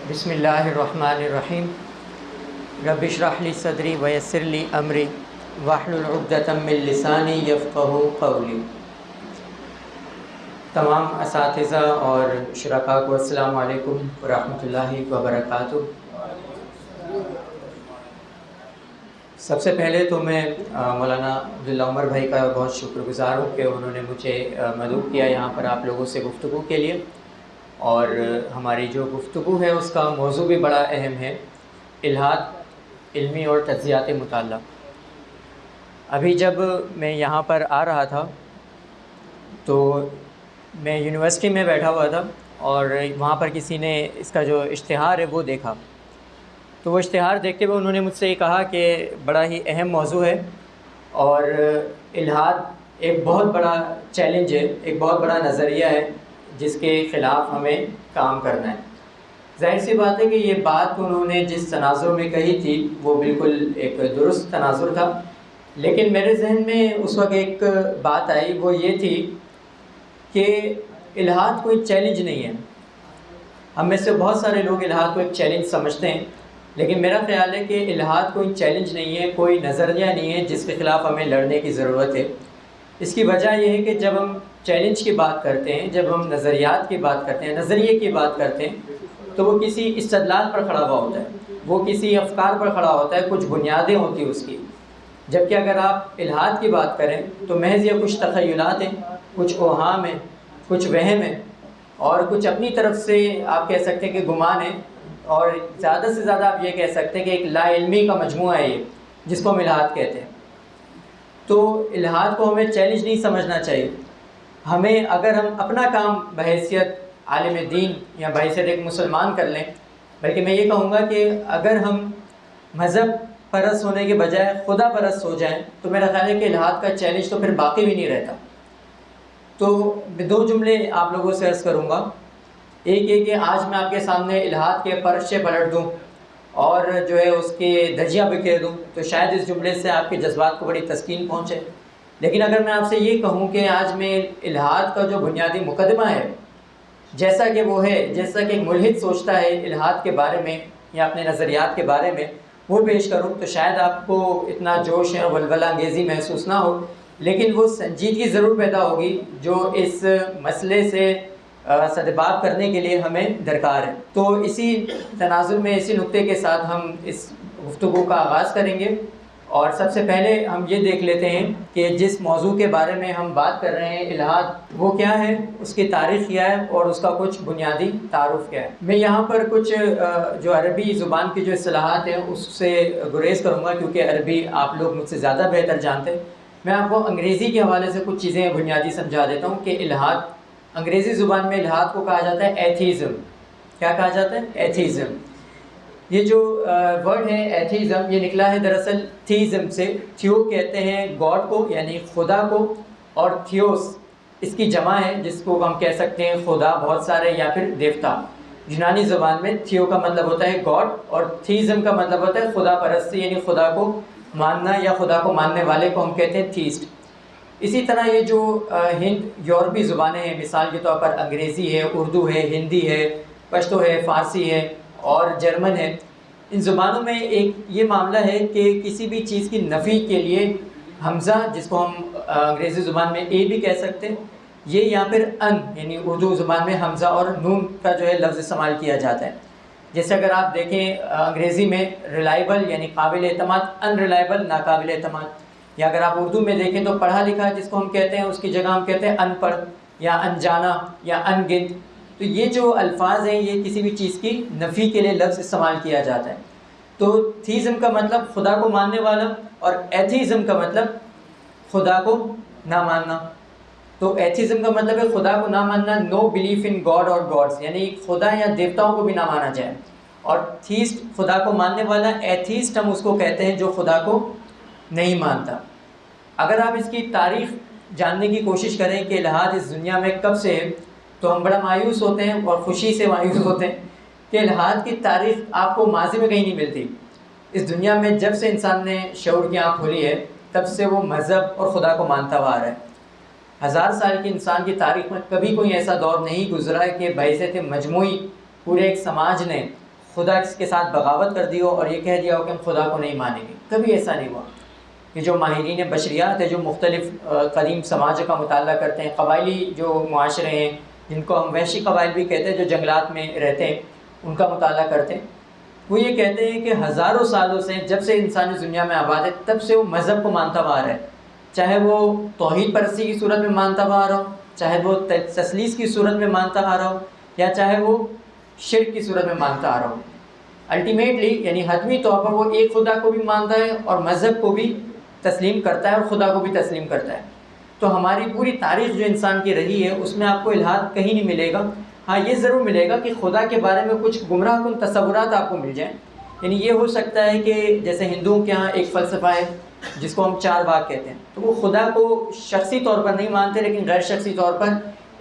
بسم اللہ الرحمن الرحیم رب اشرح لی صدری ویسر لی امری واحلل عقدۃ من لسانی یفقہوا قولی۔ تمام اساتذہ اور شرکاء کو السلام علیکم ورحمۃ اللہ وبرکاتہ۔ سب سے پہلے تو میں مولانا عبداللہ عمر بھائی کا بہت شکر گزار ہوں کہ انہوں نے مجھے مدعو کیا یہاں پر آپ لوگوں سے گفتگو کے لیے، اور ہماری جو گفتگو ہے اس کا موضوع بھی بڑا اہم ہے، الحاد علمی اور تجزیاتی مطالعہ۔ ابھی جب میں یہاں پر آ رہا تھا تو میں یونیورسٹی میں بیٹھا ہوا تھا، اور وہاں پر کسی نے اس کا جو اشتہار ہے وہ دیکھا، تو وہ اشتہار دیکھتے ہوئے انہوں نے مجھ سے یہ کہا کہ بڑا ہی اہم موضوع ہے، اور الحاد ایک بہت بڑا چیلنج ہے، ایک بہت بڑا نظریہ ہے جس کے خلاف ہمیں کام کرنا ہے۔ ظاہر سی بات ہے کہ یہ بات انہوں نے جس تناظر میں کہی تھی وہ بالکل ایک درست تناظر تھا، لیکن میرے ذہن میں اس وقت ایک بات آئی، وہ یہ تھی کہ الحاد کوئی چیلنج نہیں ہے۔ ہم میں سے بہت سارے لوگ الحاد کو ایک چیلنج سمجھتے ہیں، لیکن میرا خیال ہے کہ الحاد کوئی چیلنج نہیں ہے، کوئی نظریہ نہیں ہے جس کے خلاف ہمیں لڑنے کی ضرورت ہے۔ اس کی وجہ یہ ہے کہ جب ہم چیلنج کی بات کرتے ہیں، جب ہم نظریات کی بات کرتے ہیں، نظریے کی بات کرتے ہیں، تو وہ کسی استدلال پر کھڑا ہوا ہوتا ہے، وہ کسی افکار پر کھڑا ہوتا ہے، کچھ بنیادیں ہوتی ہیں اس کی۔ جبکہ اگر آپ الحاد کی بات کریں تو محض یہ کچھ تخیلات ہیں، کچھ اوہام ہیں، کچھ وہم ہیں، اور کچھ اپنی طرف سے آپ کہہ سکتے ہیں کہ گمان ہے، اور زیادہ سے زیادہ آپ یہ کہہ سکتے ہیں کہ ایک لا علمی کا مجموعہ ہے یہ، جس کو ہم الحاد کہتے ہیں۔ تو الحاد کو ہمیں چیلنج نہیں سمجھنا چاہیے۔ ہمیں اگر ہم اپنا کام بحیثیت عالم دین یا بحیثیت ایک مسلمان کر لیں، بلکہ میں یہ کہوں گا کہ اگر ہم مذہب پرست ہونے کے بجائے خدا پرست ہو جائیں تو میرا خیال ہے کہ الحاد کا چیلنج تو پھر باقی بھی نہیں رہتا۔ تو میں دو جملے آپ لوگوں سے عرض کروں گا۔ ایک یہ کہ آج میں آپ کے سامنے الحاد کے پرچے پلٹ دوں اور جو ہے اس کے دھجیاں بکھیر دوں تو شاید اس جملے سے آپ کے جذبات کو بڑی تسکین پہنچے، لیکن اگر میں آپ سے یہ کہوں کہ آج میں الحاد کا جو بنیادی مقدمہ ہے جیسا کہ وہ ہے، جیسا کہ ایک ملحد سوچتا ہے الحاد کے بارے میں یا اپنے نظریات کے بارے میں، وہ پیش کروں تو شاید آپ کو اتنا جوش یا ولولہ انگیزی محسوس نہ ہو، لیکن وہ سنجیدگی ضرور پیدا ہوگی جو اس مسئلے سے سدباب کرنے کے لیے ہمیں درکار ہے۔ تو اسی تناظر میں، اسی نقطے کے ساتھ ہم اس گفتگو کا آغاز کریں گے، اور سب سے پہلے ہم یہ دیکھ لیتے ہیں کہ جس موضوع کے بارے میں ہم بات کر رہے ہیں الحاد، وہ کیا ہے، اس کی تاریخ کیا ہے، اور اس کا کچھ بنیادی تعارف کیا ہے۔ میں یہاں پر کچھ جو عربی زبان کی جو اصطلاحات ہیں اس سے گریز کروں گا، کیونکہ عربی آپ لوگ مجھ سے زیادہ بہتر جانتے ہیں۔ میں آپ کو انگریزی کے حوالے سے کچھ چیزیں بنیادی سمجھا دیتا ہوں کہ الحاد، انگریزی زبان میں الحاد کو کہا جاتا ہے ایتھیزم۔ کیا کہا جاتا ہے؟ ایتھیزم۔ یہ جو ورڈ ہے ایتھیزم، یہ نکلا ہے دراصل تھیزم سے۔ تھیو کہتے ہیں گاڈ کو، یعنی خدا کو، اور تھیوس اس کی جمع ہے جس کو ہم کہہ سکتے ہیں خدا بہت سارے یا پھر دیوتا۔ یونانی زبان میں تھیو کا مطلب ہوتا ہے گاڈ، اور تھیزم کا مطلب ہوتا ہے خدا پرستی، یعنی خدا کو ماننا، یا خدا کو ماننے والے کو ہم کہتے ہیں تھیسٹ۔ اسی طرح یہ جو ہند یورپی زبانیں ہیں، مثال کے طور پر انگریزی ہے، اردو ہے، ہندی ہے، پشتو ہے، فارسی ہے اور جرمن ہے، ان زبانوں میں ایک یہ معاملہ ہے کہ کسی بھی چیز کی نفی کے لیے حمزہ، جس کو ہم انگریزی زبان میں اے بھی کہہ سکتے ہیں، یہ یا پھر ان، یعنی اردو زبان میں حمزہ اور نون کا جو ہے لفظ استعمال کیا جاتا ہے۔ جیسے اگر آپ دیکھیں انگریزی میں ریلائبل یعنی قابل اعتماد، ان ریلائبل ناقابل اعتماد، یا اگر آپ اردو میں دیکھیں تو پڑھا لکھا جس کو ہم کہتے ہیں اس کی جگہ ہم کہتے ہیں ان پڑھ یا انجانا یا ان گنت۔ تو یہ جو الفاظ ہیں یہ کسی بھی چیز کی نفی کے لیے لفظ استعمال کیا جاتا ہے۔ تو تھیزم کا مطلب خدا کو ماننے والا، اور ایتھیزم کا مطلب خدا کو نہ ماننا۔ تو ایتھیزم کا مطلب ہے خدا کو نہ ماننا، نو بلیف ان گاڈ اور گاڈس، یعنی خدا یا دیوتاؤں کو بھی نہ مانا جائے۔ اور تھیسٹ خدا کو ماننے والا، ایتھیسٹ ہم اس کو کہتے ہیں جو خدا کو نہیں مانتا۔ اگر آپ اس کی تاریخ جاننے کی کوشش کریں کہ الحاد اس دنیا میں کب سے ہے تو ہم بڑا مایوس ہوتے ہیں، اور خوشی سے مایوس ہوتے ہیں کہ الحاد کی تاریخ آپ کو ماضی میں کہیں نہیں ملتی۔ اس دنیا میں جب سے انسان نے شعور کی آنکھ کھولی ہے تب سے وہ مذہب اور خدا کو مانتا ہوا آ رہا ہے۔ 1000 سال کی انسان کی تاریخ میں کبھی کوئی ایسا دور نہیں گزرا ہے کہ بحیثیت مجموعی پورے ایک سماج نے خدا کے ساتھ بغاوت کر دی ہو اور یہ کہہ دیا ہو کہ ہم خدا کو نہیں مانیں گے. کبھی ایسا نہیں ہوا. یہ جو ماہرین بشریات ہے جو مختلف قدیم سماج کا مطالعہ کرتے ہیں، قبائلی جو معاشرے ہیں جن کو ہم وحشی قبائل بھی کہتے ہیں جو جنگلات میں رہتے ہیں، ان کا مطالعہ کرتے ہیں، وہ یہ کہتے ہیں کہ ہزاروں سالوں سے جب سے انسان اس دنیا میں آباد ہے تب سے وہ مذہب کو مانتا ہوا آ رہا ہے، چاہے وہ توحید پرستی کی صورت میں مانتا ہوا آ رہا ہو، چاہے وہ تثلیث کی صورت میں مانتا آ رہا ہو، یا چاہے وہ شرک کی صورت میں مانتا آ رہا ہو. الٹیمیٹلی یعنی حتمی طور پر وہ ایک خدا کو بھی مانتا ہے اور مذہب کو بھی تسلیم کرتا ہے اور خدا کو بھی تسلیم کرتا ہے. تو ہماری پوری تاریخ جو انسان کی رہی ہے اس میں آپ کو الحاد کہیں نہیں ملے گا. ہاں یہ ضرور ملے گا کہ خدا کے بارے میں کچھ گمراہ کن تصورات آپ کو مل جائیں. یعنی یہ ہو سکتا ہے کہ جیسے ہندوؤں کے ہاں ایک فلسفہ ہے جس کو ہم چار باغ کہتے ہیں، تو وہ خدا کو شخصی طور پر نہیں مانتے لیکن غیر شخصی طور پر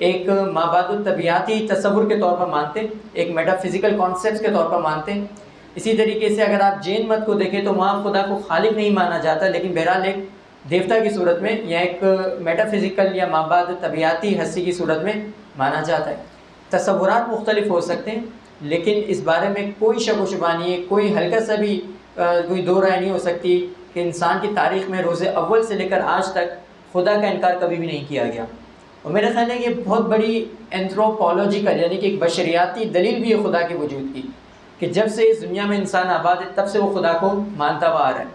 ایک مابعد الطبیعاتی تصور کے طور پر مانتے، ایک میٹا فزیکل کانسیپٹس کے طور پر مانتے. اسی طریقے سے اگر آپ جین مت کو دیکھیں تو وہاں خدا کو خالق نہیں مانا جاتا لیکن بہرحال ایک دیوتا کی صورت میں یا ایک میٹا فزیکل یا مابعد طبیعتی ہستی کی صورت میں مانا جاتا ہے. تصورات مختلف ہو سکتے ہیں لیکن اس بارے میں کوئی شک و شبہ نہیں ہے، کوئی ہلکا سا بھی کوئی دو رائے نہیں ہو سکتی کہ انسان کی تاریخ میں روز اول سے لے کر آج تک خدا کا انکار کبھی بھی نہیں کیا گیا. اور میرا خیال ہے یہ بہت بڑی اینتھروپولوجیکل یعنی کہ ایک بشریاتی دلیل بھی ہے خدا کے وجود کی کہ جب سے اس دنیا میں انسان آباد ہے تب سے وہ خدا کو مانتا ہوا آ رہا ہے.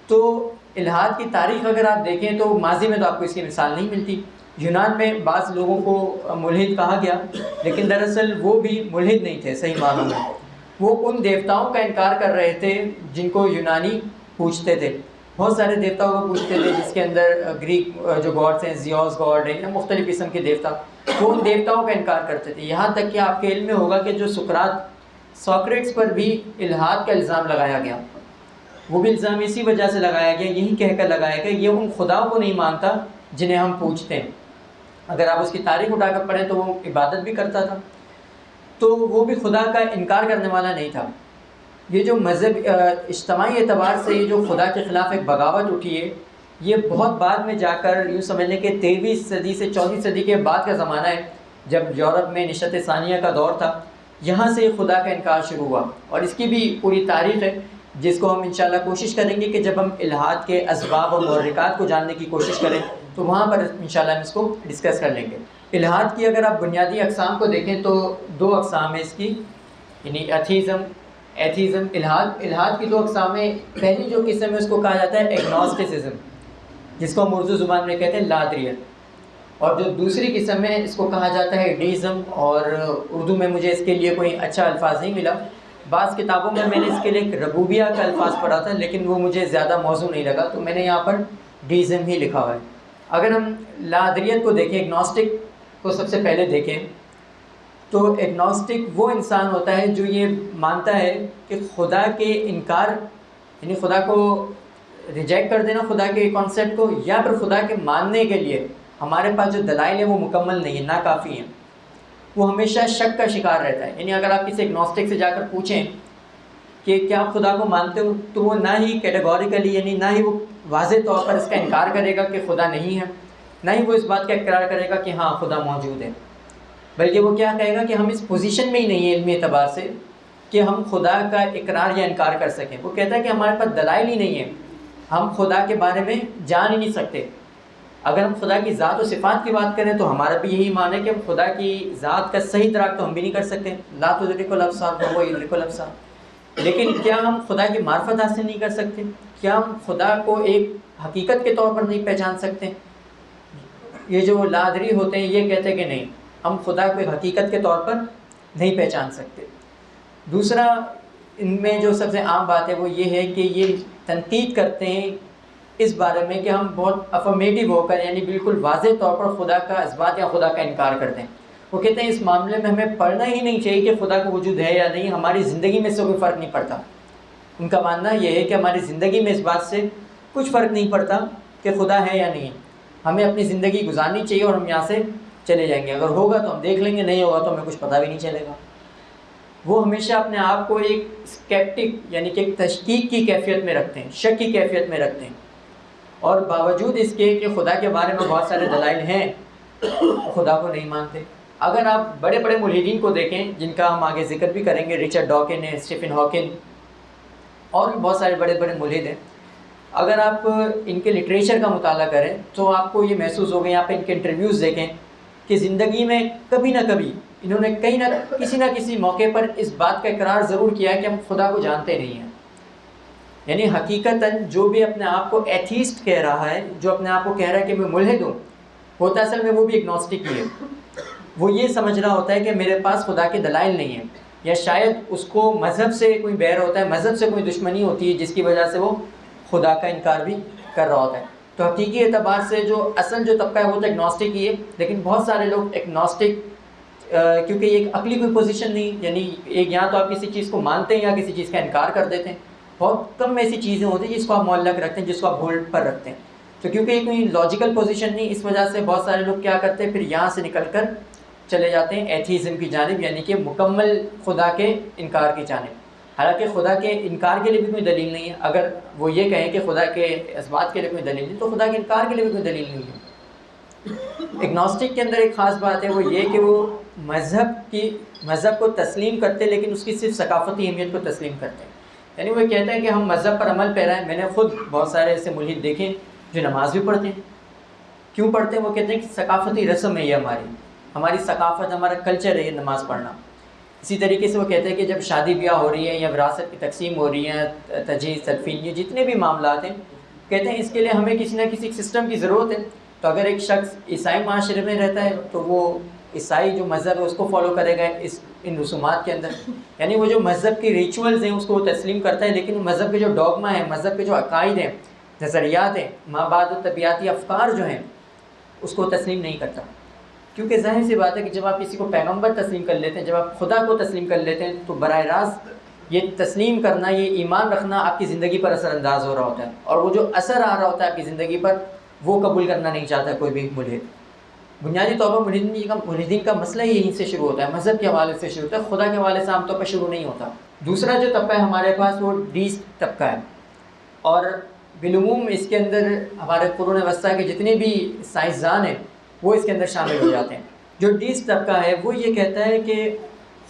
تو الحاد کی تاریخ اگر آپ دیکھیں تو ماضی میں تو آپ کو اس کی مثال نہیں ملتی. یونان میں بعض لوگوں کو ملحد کہا گیا لیکن دراصل وہ بھی ملحد نہیں تھے صحیح معنوں میں. وہ ان دیوتاؤں کا انکار کر رہے تھے جن کو یونانی پوجتے تھے. بہت سارے دیوتاؤں کو پوجتے تھے جس کے اندر گریک جو گاڈس ہیں، زیوس گاڈ ہیں یا مختلف قسم کے دیوتا، وہ ان دیوتاؤں کا انکار کرتے تھے. یہاں تک کہ آپ کے علم میں ہوگا کہ جو سوکریٹس پر بھی الحاد کا الزام لگایا گیا. وہ بھی الزام اسی وجہ سے لگایا گیا، یہی کہہ کر لگایا گیا یہ ان خداؤں کو نہیں مانتا جنہیں ہم پوجتے ہیں. اگر آپ اس کی تاریخ اٹھا کر پڑھیں تو وہ عبادت بھی کرتا تھا، تو وہ بھی خدا کا انکار کرنے والا نہیں تھا. یہ جو مذہب اجتماعی اعتبار سے یہ جو خدا کے خلاف ایک بغاوت اٹھی ہے یہ بہت بعد میں جا کر یوں سمجھ لیں کہ 13ویں صدی سے 14ویں صدی کے بعد کا زمانہ ہے، جب یورپ میں نشأت ثانیہ کا دور تھا. یہاں سے خدا کا انکار شروع ہوا اور اس کی بھی پوری تاریخ ہے جس کو ہم انشاءاللہ کوشش کریں گے کہ جب ہم الحاد کے اسباب اور محرکات کو جاننے کی کوشش کریں تو وہاں پر انشاءاللہ ہم اس کو ڈسکس کر لیں گے. الحاد کی اگر آپ بنیادی اقسام کو دیکھیں تو دو اقسام ہیں اس کی، یعنی ایتھیزم. الحاد کی دو اقسام ہیں. پہلی جو قسم ہے اس کو کہا جاتا ہے ایگنوسٹسزم، جس کو ہم اردو زبان میں کہتے ہیں لادریت. اور جو دوسری قسم ہے اس کو کہا جاتا ہے ڈیزم، اور اردو میں مجھے اس کے لیے کوئی اچھا الفاظ نہیں ملا. بعض کتابوں میں نے اس کے لیے ایک ربوبیہ کا الفاظ پڑھا تھا لیکن وہ مجھے زیادہ موزوں نہیں لگا تو میں نے یہاں پر ڈیزم ہی لکھا ہوا ہے. اگر ہم لادریت کو دیکھیں، ایگنوسٹک کو سب سے پہلے دیکھیں تو ایگنوسٹک وہ انسان ہوتا ہے جو یہ مانتا ہے کہ خدا کے انکار یعنی خدا کو ریجیکٹ کر دینا، خدا کے کانسیپٹ کو، یا پھر خدا کے ماننے کے لیے ہمارے پاس جو دلائل ہیں وہ مکمل نہیں ہیں، ناکافی ہیں. وہ ہمیشہ شک کا شکار رہتا ہے. یعنی اگر آپ کسی ایگنوسٹک سے جا کر پوچھیں کہ کیا آپ خدا کو مانتے ہو تو وہ نہ ہی کیٹیگوریکلی یعنی نہ ہی وہ واضح طور پر اس کا انکار کرے گا کہ خدا نہیں ہے، نہ ہی وہ اس بات کا اقرار کرے گا کہ ہاں خدا موجود ہے، بلکہ وہ کیا کہے گا کہ ہم اس پوزیشن میں ہی نہیں ہیں علمی اعتبار سے کہ ہم خدا کا اقرار یا انکار کر سکیں. وہ کہتا ہے کہ ہمارے پاس دلائل ہی نہیں ہیں، ہم خدا کے بارے میں جان ہی نہیں سکتے. اگر ہم خدا کی ذات و صفات کی بات کریں تو ہمارا بھی یہی مان ہے کہ ہم خدا کی ذات کا صحیح ادراک تو ہم بھی نہیں کر سکتے. لا تدرک الابصار وهو یدرک الابصار. لیکن کیا ہم خدا کی معرفت حاصل نہیں کر سکتے؟ کیا ہم خدا کو ایک حقیقت کے طور پر نہیں پہچان سکتے؟ یہ جو لادری ہوتے ہیں یہ کہتے ہیں کہ نہیں، ہم خدا کو ایک حقیقت کے طور پر نہیں پہچان سکتے. دوسرا ان میں جو سب سے عام بات ہے وہ یہ ہے کہ یہ تنقید کرتے ہیں اس بارے میں کہ ہم بہت افرمیٹیو ہو کر یعنی بالکل واضح طور پر خدا کا اثبات یا خدا کا انکار کر دیں. وہ کہتے ہیں اس معاملے میں ہمیں پڑھنا ہی نہیں چاہیے کہ خدا کا وجود ہے یا نہیں، ہماری زندگی میں سے کوئی فرق نہیں پڑتا. ان کا ماننا یہ ہے کہ ہماری زندگی میں اس بات سے کچھ فرق نہیں پڑتا کہ خدا ہے یا نہیں، ہمیں اپنی زندگی گزارنی چاہیے اور ہم یہاں سے چلے جائیں گے. اگر ہوگا تو ہم دیکھ لیں گے، نہیں ہوگا تو ہمیں کچھ پتہ بھی نہیں چلے گا. وہ ہمیشہ اپنے آپ کو ایک اسکیپٹک یعنی کہ ایک تشکیک کی کیفیت میں رکھتے ہیں، شک کی کیفیت میں رکھتے ہیں، اور باوجود اس کے کہ خدا کے بارے میں بہت سارے دلائل ہیں خدا کو نہیں مانتے. اگر آپ بڑے بڑے ملحدین کو دیکھیں جن کا ہم آگے ذکر بھی کریں گے، رچرڈ ڈاکن ہے، اسٹیفن ہاکن اور بھی بہت سارے بڑے بڑے ملحد ہیں، اگر آپ ان کے لٹریچر کا مطالعہ کریں تو آپ کو یہ محسوس ہوگا، آپ ان کے انٹرویوز دیکھیں کہ زندگی میں کبھی نہ کبھی انہوں نے کہیں نہ کسی موقع پر اس بات کا اقرار ضرور کیا ہے کہ ہم خدا کو جانتے نہیں ہیں. یعنی حقیقتاً جو بھی اپنے آپ کو ایتھیسٹ کہہ رہا ہے، جو اپنے آپ کو کہہ رہا ہے کہ میں ملحد ہوں، ہوتا اصل میں وہ بھی ایگنوسٹک ہی ہے. وہ یہ سمجھ رہا ہوتا ہے کہ میرے پاس خدا کے دلائل نہیں ہیں، یا شاید اس کو مذہب سے کوئی بیر ہوتا ہے، مذہب سے کوئی دشمنی ہوتی ہے جس کی وجہ سے وہ خدا کا انکار بھی کر رہا ہوتا ہے. تو حقیقی اعتبار سے جو اصل جو طبقہ ہے وہ تو ایگنوسٹک ہی ہے، لیکن بہت سارے لوگ ایگنوسٹک کیونکہ یہ ایک عقلی کوئی پوزیشن نہیں، یعنی ایک یہاں تو آپ کسی چیز کو مانتے ہیں یا کسی چیز کا انکار کر دیتے ہیں. بہت کم ایسی چیزیں ہوتی ہیں جس کو آپ معلق رکھتے ہیں، جس کو آپ ہولڈ پر رکھتے ہیں. تو کیونکہ یہ کوئی لاجیکل پوزیشن نہیں، اس وجہ سے بہت سارے لوگ کیا کرتے ہیں، پھر یہاں سے نکل کر چلے جاتے ہیں ایتھیزم کی جانب، یعنی کہ مکمل خدا کے انکار کی جانب. حالانکہ خدا کے انکار کے لیے بھی کوئی دلیل نہیں ہے. اگر وہ یہ کہیں کہ خدا کے اثبات کے لیے کوئی دلیل نہیں، تو خدا کے انکار کے لیے بھی کوئی دلیل نہیں ہے. ایگنوسٹک کے اندر ایک خاص بات ہے، وہ یہ کہ وہ مذہب کو تسلیم کرتے، لیکن اس کی صرف ثقافتی اہمیت کو تسلیم کرتے ہیں. یعنی وہ کہتے ہیں کہ ہم مذہب پر عمل پیرا ہیں. میں نے خود بہت سارے ایسے ملحد دیکھے جو نماز بھی پڑھتے ہیں. کیوں پڑھتے ہیں؟ وہ کہتے ہیں کہ ثقافتی رسم ہے، یہ ہماری ثقافت، ہمارا کلچر ہے یہ نماز پڑھنا. اسی طریقے سے وہ کہتے ہیں کہ جب شادی بیاہ ہو رہی ہے یا وراثت کی تقسیم ہو رہی ہے، تجہیز، تدفین، یہ جتنے بھی معاملات ہیں، کہتے ہیں اس کے لیے ہمیں کسی نہ کسی سسٹم کی ضرورت ہے. تو اگر ایک شخص عیسائی معاشرے میں رہتا ہے تو وہ عیسائی جو مذہب ہے اس کو فالو کرے گا ان رسومات کے اندر. یعنی وہ جو مذہب کی ریچولز ہیں اس کو وہ تسلیم کرتا ہے، لیکن مذہب کے جو ڈوگما ہیں، مذہب کے جو عقائد ہیں، نظریات ہیں، مابعد و طبیعاتی افکار جو ہیں، اس کو تسلیم نہیں کرتا. کیونکہ ظاہر سی بات ہے کہ جب آپ کسی کو پیغمبر تسلیم کر لیتے ہیں، جب آپ خدا کو تسلیم کر لیتے ہیں، تو براہ راست یہ تسلیم کرنا، یہ ایمان رکھنا آپ کی زندگی پر اثر انداز ہو رہا ہوتا ہے. اور وہ جو اثر آ رہا ہوتا ہے آپ کی زندگی پر، وہ قبول کرنا نہیں چاہتا کوئی بھی ملحد. بنیادی طور پر ملحدین کا مسئلہ یہیں سے شروع ہوتا ہے، مذہب کے حوالے سے شروع ہوتا ہے، خدا کے حوالے سے عام طور پر شروع نہیں ہوتا. دوسرا جو طبقہ ہے ہمارے پاس وہ ڈیسٹ طبقہ ہے، اور بالعموم اس کے اندر ہمارے قرون وسطیٰ کے جتنے بھی سائنسدان ہیں وہ اس کے اندر شامل ہو جاتے ہیں. جو ڈیسٹ طبقہ ہے وہ یہ کہتا ہے کہ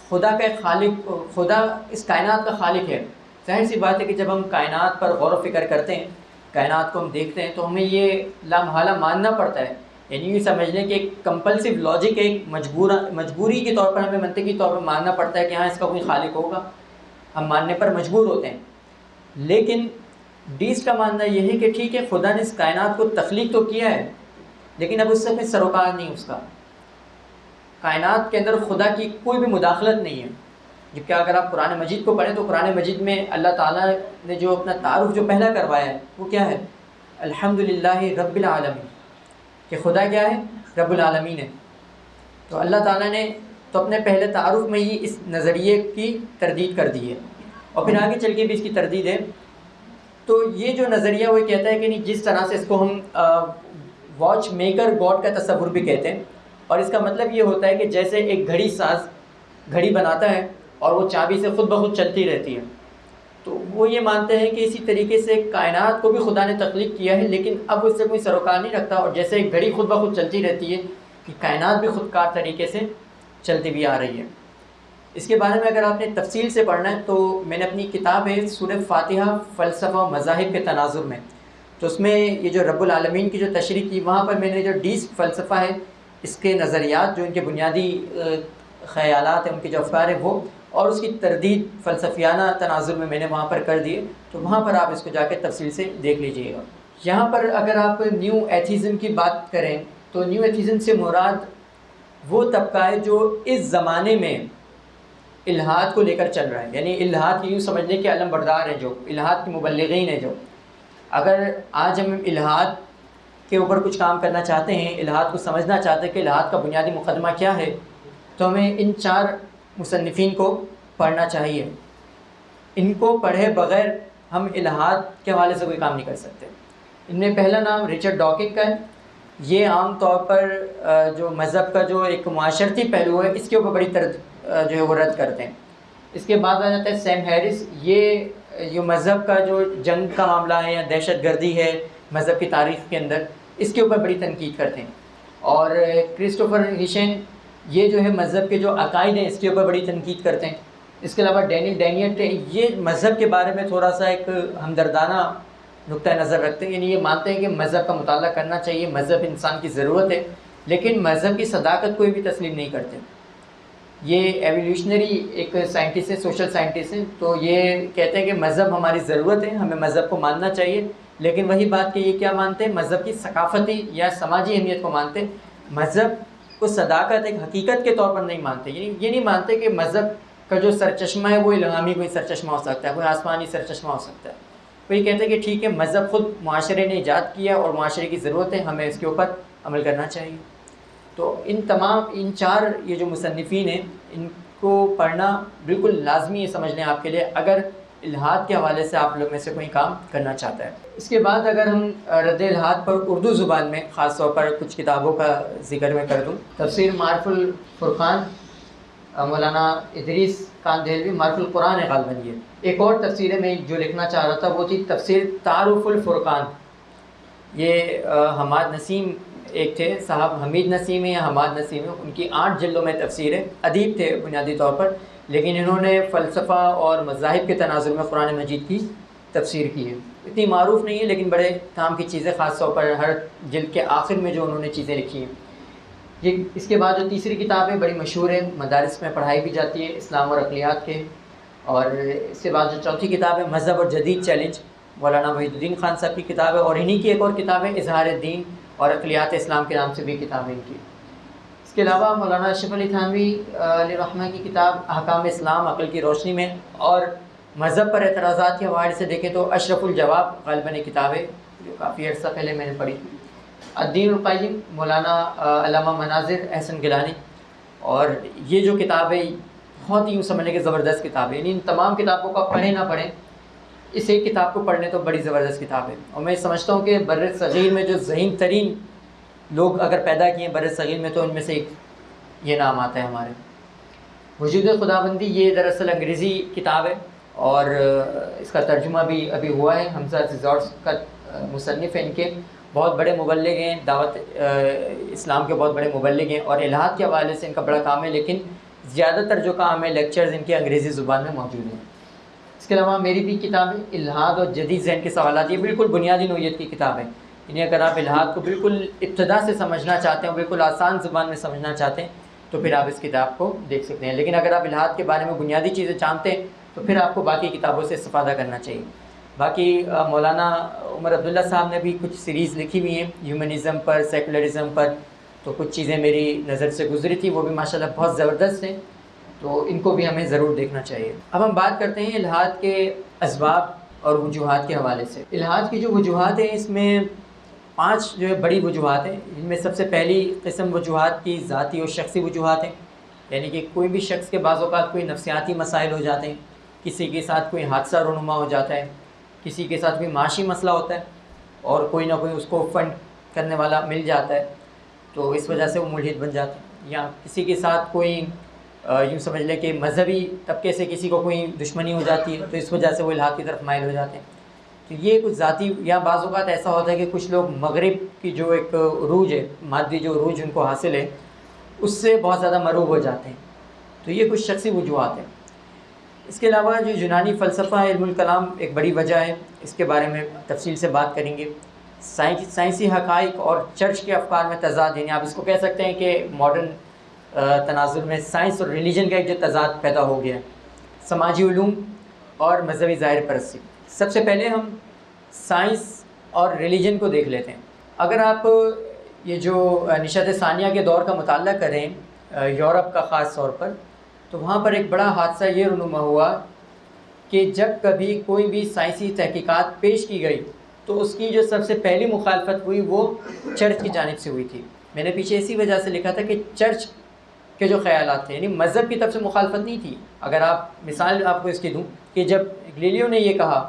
خدا کا خالق، خدا اس کائنات کا خالق ہے. ظاہر سی بات ہے کہ جب ہم کائنات پر غور و فکر کرتے ہیں، کائنات کو ہم دیکھتے ہیں، تو ہمیں یہ لامحالہ ماننا پڑتا ہے. یعنی یہ سمجھ لیں کہ ایک کمپلسو لاجک، ایک مجبوری کے طور پر ہمیں منطقی طور پر ماننا پڑتا ہے کہ ہاں اس کا کوئی خالق ہوگا. ہم ماننے پر مجبور ہوتے ہیں. لیکن ڈیسٹ کا ماننا یہ ہے کہ ٹھیک ہے، خدا نے اس کائنات کو تخلیق تو کیا ہے، لیکن اب اس سے کوئی سروکار نہیں. اس کا کائنات کے اندر خدا کی کوئی بھی مداخلت نہیں ہے. جبکہ اگر آپ قرآن مجید کو پڑھیں تو قرآن مجید میں اللہ تعالیٰ نے جو اپنا تعارف جو پہلا کروایا ہے وہ کیا ہے؟ الحمدللہ رب العالمین، کہ خدا کیا ہے؟ رب العالمین ہے. تو اللہ تعالیٰ نے تو اپنے پہلے تعارف میں ہی اس نظریے کی تردید کر دی ہے، اور پھر آگے چل کے بھی اس کی تردید ہے. تو یہ جو نظریہ وہ کہتا ہے کہ نہیں، جس طرح سے اس کو ہم واچ میکر گاڈ کا تصور بھی کہتے ہیں، اور اس کا مطلب یہ ہوتا ہے کہ جیسے ایک گھڑی ساز گھڑی بناتا ہے اور وہ چابی سے خود بخود چلتی رہتی ہے، تو وہ یہ مانتے ہیں کہ اسی طریقے سے کائنات کو بھی خدا نے تخلیق کیا ہے، لیکن اب اس سے کوئی سروکار نہیں رکھتا. اور جیسے ایک گھڑی خود بخود چلتی رہتی ہے، کہ کائنات بھی خودکار طریقے سے چلتی بھی آ رہی ہے. اس کے بارے میں اگر آپ نے تفصیل سے پڑھنا ہے تو میں نے اپنی کتاب ہے سورہ فاتحہ فلسفہ و مذاہب کے تناظر میں، تو اس میں یہ جو رب العالمین کی جو تشریح کی، وہاں پر میں نے جو ڈیسٹ فلسفہ ہے، اس کے نظریات، جو ان کے بنیادی خیالات ہیں، ان کے جو افکار ہیں وہ، اور اس کی تردید فلسفیانہ تناظر میں نے وہاں پر کر دیے. تو وہاں پر آپ اس کو جا کے تفصیل سے دیکھ لیجئے گا. یہاں پر اگر آپ نیو ایتھیزم کی بات کریں تو نیو ایتھیزم سے مراد وہ طبقہ ہے جو اس زمانے میں الحاد کو لے کر چل رہا ہے. یعنی الحاد کی یوں سمجھ لیں کہ علم بردار ہیں، جو الحاد کے مبلغین ہیں. جو اگر آج ہم الحاد کے اوپر کچھ کام کرنا چاہتے ہیں، الحاد کو سمجھنا چاہتے ہیں کہ الحاد کا بنیادی مقدمہ کیا ہے، تو ہمیں ان 4 مصنفین کو پڑھنا چاہیے. ان کو پڑھے بغیر ہم الحاد کے حوالے سے کوئی کام نہیں کر سکتے. ان میں پہلا نام رچرڈ ڈاکن کا ہے. یہ عام طور پر جو مذہب کا جو ایک معاشرتی پہلو ہے، اس کے اوپر بڑی جو ہے وہ رد کرتے ہیں. اس کے بعد آ جاتا ہے سیم ہیرس. یہ جو مذہب کا جو جنگ کا معاملہ ہے یا دہشت گردی ہے مذہب کی تاریخ کے اندر، اس کے اوپر بڑی تنقید کرتے ہیں. اور کرسٹوفر ہشین یہ جو ہے مذہب کے جو عقائد ہیں اس کے اوپر بڑی تنقید کرتے ہیں۔ اس کے علاوہ ڈینیل ڈینیٹ یہ مذہب کے بارے میں تھوڑا سا ایک ہمدردانہ نقطہ نظر رکھتے ہیں، یعنی یہ مانتے ہیں کہ مذہب کا مطالعہ کرنا چاہیے، مذہب انسان کی ضرورت ہے، لیکن مذہب کی صداقت کوئی بھی تسلیم نہیں کرتے۔ یہ ایولیوشنری ایک سائنٹسٹ ہے، سوشل سائنٹسٹ ہیں، تو یہ کہتے ہیں کہ مذہب ہماری ضرورت ہے، ہمیں مذہب کو ماننا چاہیے، لیکن وہی بات کہ یہ کیا مانتے ہیں، مذہب کی ثقافتی یا سماجی اہمیت کو مانتے ہیں، مذہب کو صداقت ایک حقیقت کے طور پر نہیں مانتے۔ یعنی یہ نہیں مانتے کہ مذہب کا جو سرچشمہ ہے وہ الہامی کوئی سرچشمہ ہو سکتا ہے، کوئی آسمانی سرچشمہ ہو سکتا ہے۔ وہ یہ کہتے ہیں کہ ٹھیک ہے، مذہب خود معاشرے نے ایجاد کیا اور معاشرے کی ضرورت ہے، ہمیں اس کے اوپر عمل کرنا چاہیے۔ تو ان چار یہ جو مصنفین ہیں ان کو پڑھنا بالکل لازمی ہے سمجھ لیں آپ کے لیے، اگر الحاد کے حوالے سے آپ لوگ میں سے کوئی کام کرنا چاہتا ہے۔ اس کے بعد اگر ہم رد الحاد پر اردو زبان میں خاص طور پر کچھ کتابوں کا ذکر میں کر دوں، تفسیر معرف الفرقان مولانا ادریس خان دہلوی، معرف القرآن ہے غالباً یہ۔ ایک اور تفسیر ہے میں جو لکھنا چاہ رہا تھا وہ تھی تفسیر تعارف الفرقان، یہ حماد نسیم ایک تھے صاحب، حمید نسیم ہے یا حماد نسیم ہے، ان کی 8 جلدوں میں تفسیر ہے، ادیب تھے بنیادی طور پر، لیکن انہوں نے فلسفہ اور مذاہب کے تناظر میں قرآن مجید کی تفسیر کی ہے۔ اتنی معروف نہیں ہے لیکن بڑے کام کی چیزیں، خاص طور پر ہر جلد کے آخر میں جو انہوں نے چیزیں لکھی ہیں۔ یہ اس کے بعد جو تیسری کتاب ہے بڑی مشہور ہے، مدارس میں پڑھائی بھی جاتی ہے، اسلام اور اقلیات کے، اور اس کے بعد جو چوتھی کتاب ہے مذہب اور جدید چیلنج، مولانا وحید الدین خان صاحب کی کتاب ہے، اور انہی کی ایک اور کتاب ہے اظہار دین اور اقلیات اسلام کے نام سے بھی کتاب ہے ان کی۔ اس کے علاوہ مولانا اشرف علی تھانوی علیہ رحمہ کی کتاب احکام اسلام عقل کی روشنی میں، اور مذہب پر اعتراضات کے حوالے سے دیکھیں تو اشرف الجواب غالباً ایک کتاب ہے جو کافی عرصہ پہلے میں نے پڑھی تھی۔ الدین القیم مولانا علامہ مناظر احسن گیلانی، اور یہ جو کتاب ہے بہت ہی یوں سمجھنے کی زبردست کتاب ہے، یعنی ان تمام کتابوں کو آپ پڑھیں نہ پڑھیں، اس ایک کتاب کو پڑھنے تو بڑی زبردست کتاب ہے۔ اور میں سمجھتا ہوں کہ بر صغیر میں جو ذہین ترین لوگ اگر پیدا کیے ہیں بر صغیر میں تو ان میں سے یہ نام آتا ہے ہمارے۔ وجود خداوندی یہ دراصل انگریزی کتاب ہے اور اس کا ترجمہ بھی ابھی ہوا ہے، حمزہ زیزورس کا مصنف ہے، ان کے بہت بڑے مبلغ ہیں، دعوت اسلام کے بہت بڑے مبلغ ہیں، اور الحاد کے حوالے سے ان کا بڑا کام ہے، لیکن زیادہ تر جو کام ہے لیکچرز ان کے انگریزی زبان میں موجود ہیں۔ اس کے علاوہ میری بھی کتاب ہے الحاد اور جدید ذہن کے سوالات، یہ بالکل بنیادی نوعیت کی کتاب ہے، یعنی اگر آپ الحاد کو بالکل ابتدا سے سمجھنا چاہتے ہیں، بالکل آسان زبان میں سمجھنا چاہتے ہیں تو پھر آپ اس کتاب کو دیکھ سکتے ہیں، لیکن اگر آپ الحاد کے بارے میں بنیادی چیزیں جانتے ہیں تو پھر آپ کو باقی کتابوں سے استفادہ کرنا چاہیے۔ باقی مولانا عمر عبداللہ صاحب نے بھی کچھ سیریز لکھی ہوئی ہیں ہیومنزم پر، سیکولرزم پر، تو کچھ چیزیں میری نظر سے گزری تھی، وہ بھی ماشاءاللہ بہت زبردست ہیں، تو ان کو بھی ہمیں ضرور دیکھنا چاہیے۔ اب ہم بات کرتے ہیں الحاد کے اسباب اور وجوہات کے حوالے سے۔ الحاد کی جو وجوہات ہیں اس میں 5 جو ہے بڑی وجوہات ہیں، ان میں سب سے پہلی قسم وجوہات کی ذاتی اور شخصی وجوہات ہیں، یعنی کہ کوئی بھی شخص کے بعض اوقات کوئی نفسیاتی مسائل ہو جاتے ہیں، کسی کے ساتھ کوئی حادثہ رونما ہو جاتا ہے، کسی کے ساتھ کوئی معاشی مسئلہ ہوتا ہے اور کوئی نہ کوئی اس کو فنڈ کرنے والا مل جاتا ہے تو اس وجہ سے وہ ملحد بن جاتا ہے، یا کسی کے ساتھ کوئی یوں سمجھ لیں کہ مذہبی طبقے سے کسی کو کوئی دشمنی ہو جاتی ہے تو اس وجہ سے وہ الحاد کی طرف مائل ہو جاتے ہیں۔ تو یہ کچھ ذاتی، یا بعض اوقات ایسا ہوتا ہے کہ کچھ لوگ مغرب کی جو ایک عروج ہے، مادی جو عروج ان کو حاصل ہے، اس سے بہت زیادہ مرعوب ہو جاتے ہیں، تو یہ کچھ شخصی وجوہات ہیں۔ اس کے علاوہ جو یونانی فلسفہ ہے، علم الکلام ایک بڑی وجہ ہے، اس کے بارے میں تفصیل سے بات کریں گے۔ سائنسی حقائق اور چرچ کے افکار میں تضاد، یعنی آپ اس کو کہہ سکتے ہیں کہ ماڈرن تناظر میں سائنس اور ریلیجن کا ایک جو تضاد پیدا ہو گیا ہے۔ سماجی علوم اور مذہبی ظاہر پرستی۔ سب سے پہلے ہم سائنس اور ریلیجن کو دیکھ لیتے ہیں۔ اگر آپ یہ جو نشأت ثانیہ کے دور کا مطالعہ کریں یورپ کا خاص طور پر، تو وہاں پر ایک بڑا حادثہ یہ رونما ہوا کہ جب کبھی کوئی بھی سائنسی تحقیقات پیش کی گئی تو اس کی جو سب سے پہلی مخالفت ہوئی وہ چرچ کی جانب سے ہوئی تھی۔ میں نے پیچھے اسی وجہ سے لکھا تھا کہ چرچ کے جو خیالات تھے، یعنی مذہب کی طرف سے مخالفت نہیں تھی۔ اگر آپ مثال آپ کو اس کی دوں کہ جب گلیلیو نے یہ کہا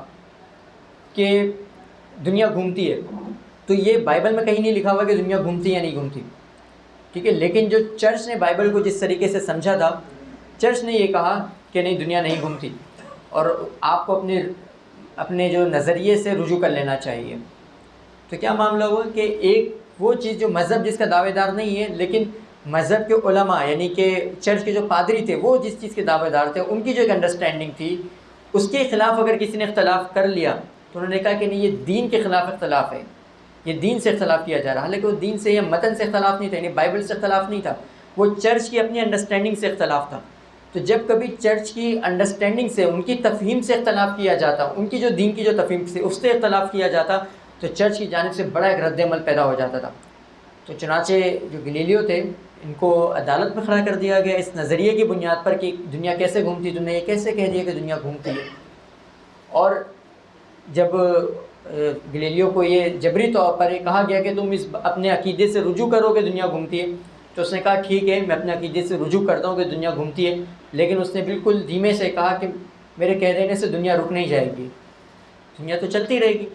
کہ دنیا گھومتی ہے تو یہ بائبل میں کہیں نہیں لکھا ہوا کہ دنیا گھومتی یا نہیں گھومتی، ٹھیک ہے، لیکن جو چرچ نے بائبل کو جس طریقے سے سمجھا تھا، چرچ نے یہ کہا کہ نہیں دنیا نہیں گھومتی اور آپ کو اپنے جو نظریے سے رجوع کر لینا چاہیے۔ تو کیا معاملہ ہوا کہ ایک وہ چیز جو مذہب جس کا دعوے دار نہیں ہے لیکن مذہب کے علماء یعنی کہ چرچ کے جو پادری تھے وہ جس چیز کے دعوے دار تھے ان کی جو ایک انڈرسٹینڈنگ تھی اس کے خلاف اگر کسی نے اختلاف کر لیا تو انہوں نے کہا کہ نہیں یہ دین کے خلاف اختلاف ہے، یہ دین سے اختلاف کیا جا رہا ہے، حالانکہ وہ دین سے یا متن سے اختلاف نہیں تھا، یعنی بائبل سے اختلاف نہیں تھا، وہ چرچ کی اپنی انڈرسٹینڈنگ سے اختلاف تھا۔ تو جب کبھی چرچ کی انڈرسٹینڈنگ سے ان کی تفہیم سے اختلاف کیا جاتا، ان کی جو دین کی جو تفہیم سے اس سے اختلاف کیا جاتا تو چرچ کی جانب سے بڑا ایک رد عمل پیدا ہو جاتا تھا۔ تو چنانچہ جو گلیلیو تھے ان کو عدالت میں کھڑا کر دیا گیا اس نظریے کی بنیاد پر کہ دنیا کیسے گھومتی، تم نے یہ کیسے کہہ دیا کہ دنیا گھومتی ہے۔ اور جب گلیلیو کو یہ جبری طور پر یہ کہا گیا کہ تم اس اپنے عقیدے سے رجوع کرو کہ دنیا گھومتی ہے، تو اس نے کہا ٹھیک ہے میں اپنے عقیدے سے رجوع کرتا ہوں کہ دنیا گھومتی ہے، لیکن اس نے بالکل دھیمے سے کہا کہ میرے کہہ دینے سے دنیا رک نہیں جائے گی، دنیا تو چلتی رہے گی،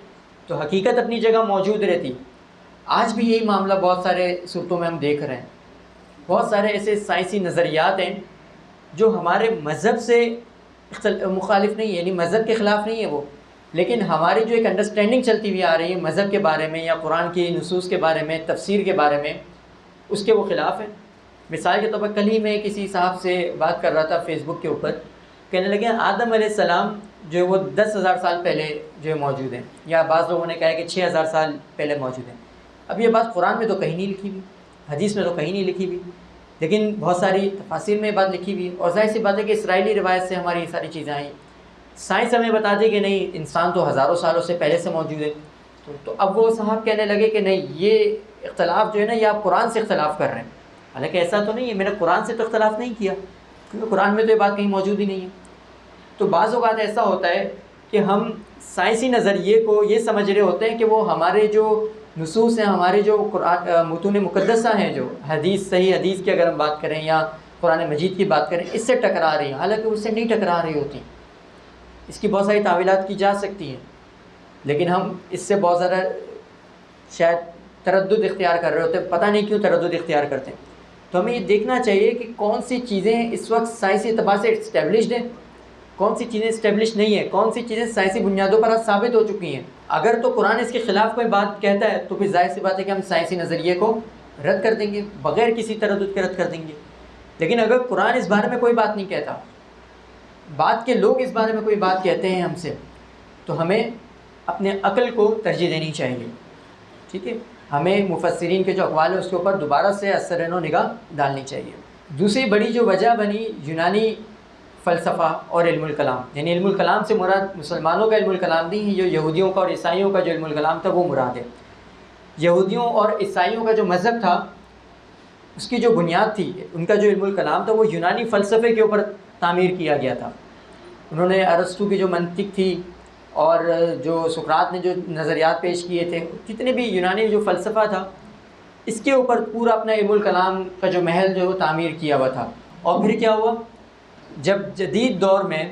تو حقیقت اپنی جگہ موجود رہتی۔ آج بھی یہی معاملہ بہت سارے صورتوں میں ہم دیکھ رہے ہیں، بہت سارے ایسے سائنسی نظریات ہیں جو ہمارے مذہب سے مخالف نہیں ہے، یعنی مذہب کے خلاف نہیں ہے وہ، لیکن ہماری جو ایک انڈرسٹینڈنگ چلتی ہوئی آ رہی ہے مذہب کے بارے میں یا قرآن کی نصوص کے بارے میں، تفسیر کے بارے میں، اس کے وہ خلاف ہیں۔ مثال کے طور پر کل ہی میں کسی صاحب سے بات کر رہا تھا فیس بک کے اوپر، کہنے لگے آدم علیہ السلام جو ہے وہ 10,000 سال پہلے جو ہے موجود ہیں، یا بعض لوگوں نے کہا ہے کہ 6,000 سال پہلے موجود ہیں۔ اب یہ بات قرآن میں تو کہیں نہیں لکھی ہوئی، حدیث میں تو کہیں نہیں لکھی ہوئی، لیکن بہت ساری تفاسیر میں یہ بات لکھی ہوئی ہے، اور ظاہر سی بات ہے کہ اسرائیلی روایت سے ہماری یہ ساری چیزیں آئیں۔ سائنس ہمیں بتا دی کہ نہیں انسان تو ہزاروں سالوں سے پہلے سے موجود ہے، تو اب وہ صاحب کہنے لگے کہ نہیں یہ اختلاف جو ہے نا یہ آپ قرآن سے اختلاف کر رہے ہیں، حالانکہ ایسا تو نہیں ہے، میں نے قرآن سے تو اختلاف نہیں کیا کیونکہ قرآن میں تو یہ بات کہیں موجود ہی نہیں ہے۔ تو بعض اوقات ایسا ہوتا ہے کہ ہم سائنسی نظریے کو یہ سمجھ رہے ہوتے ہیں کہ وہ ہمارے جو نصوص ہیں، ہمارے جو قرآن متون مقدسہ ہیں، جو حدیث صحیح حدیث کی اگر ہم بات کریں یا قرآن مجید کی بات کریں، اس سے ٹکرا رہی ہیں، حالانکہ اس سے نہیں ٹکرا رہی ہوتی۔ اس کی بہت ساری تعویلات کی جا سکتی ہیں، لیکن ہم اس سے بہت زیادہ شاید تردد اختیار کر رہے ہوتے ہیں، پتہ نہیں کیوں تردد اختیار کرتے ہیں۔ تو ہمیں یہ دیکھنا چاہیے کہ کون سی چیزیں اس وقت سائنسی اعتبار سے اسٹیبلشڈ ہیں، کون سی چیزیں اسٹیبلش نہیں ہیں، کون سی چیزیں سائنسی بنیادوں پر ثابت ہو چکی ہیں۔ اگر تو قرآن اس کے خلاف کوئی بات کہتا ہے تو پھر ظاہر سی بات ہے کہ ہم سائنسی نظریے کو رد کر دیں گے، بغیر کسی تردد کے رد کر دیں گے۔ لیکن اگر قرآن اس بارے میں کوئی بات نہیں کہتا، بات کے لوگ اس بارے میں کوئی بات کہتے ہیں ہم سے، تو ہمیں اپنے عقل کو ترجیح دینی چاہیے، ٹھیک ہے؟ ہمیں مفسرین کے جو اقوال ہیں اس کے اوپر دوبارہ سے اثر و نگاہ ڈالنی چاہیے۔ دوسری بڑی جو وجہ بنی یونانی فلسفہ اور علم الکلام، یعنی علم الکلام سے مراد مسلمانوں کا علم الکلام نہیں ہے، جو یہودیوں کا اور عیسائیوں کا جو علم الکلام تھا وہ مراد ہے۔ یہودیوں اور عیسائیوں کا جو مذہب تھا اس کی جو بنیاد تھی، ان کا جو علم الکلام تھا وہ یونانی فلسفے کے اوپر تعمیر کیا گیا تھا۔ انہوں نے ارسطو کی جو منطق تھی اور جو سقراط نے جو نظریات پیش کیے تھے، جتنے بھی یونانی جو فلسفہ تھا اس کے اوپر پورا اپنا علم الکلام کا جو محل جو تعمیر کیا ہوا تھا۔ اور پھر کیا ہوا، جب جدید دور میں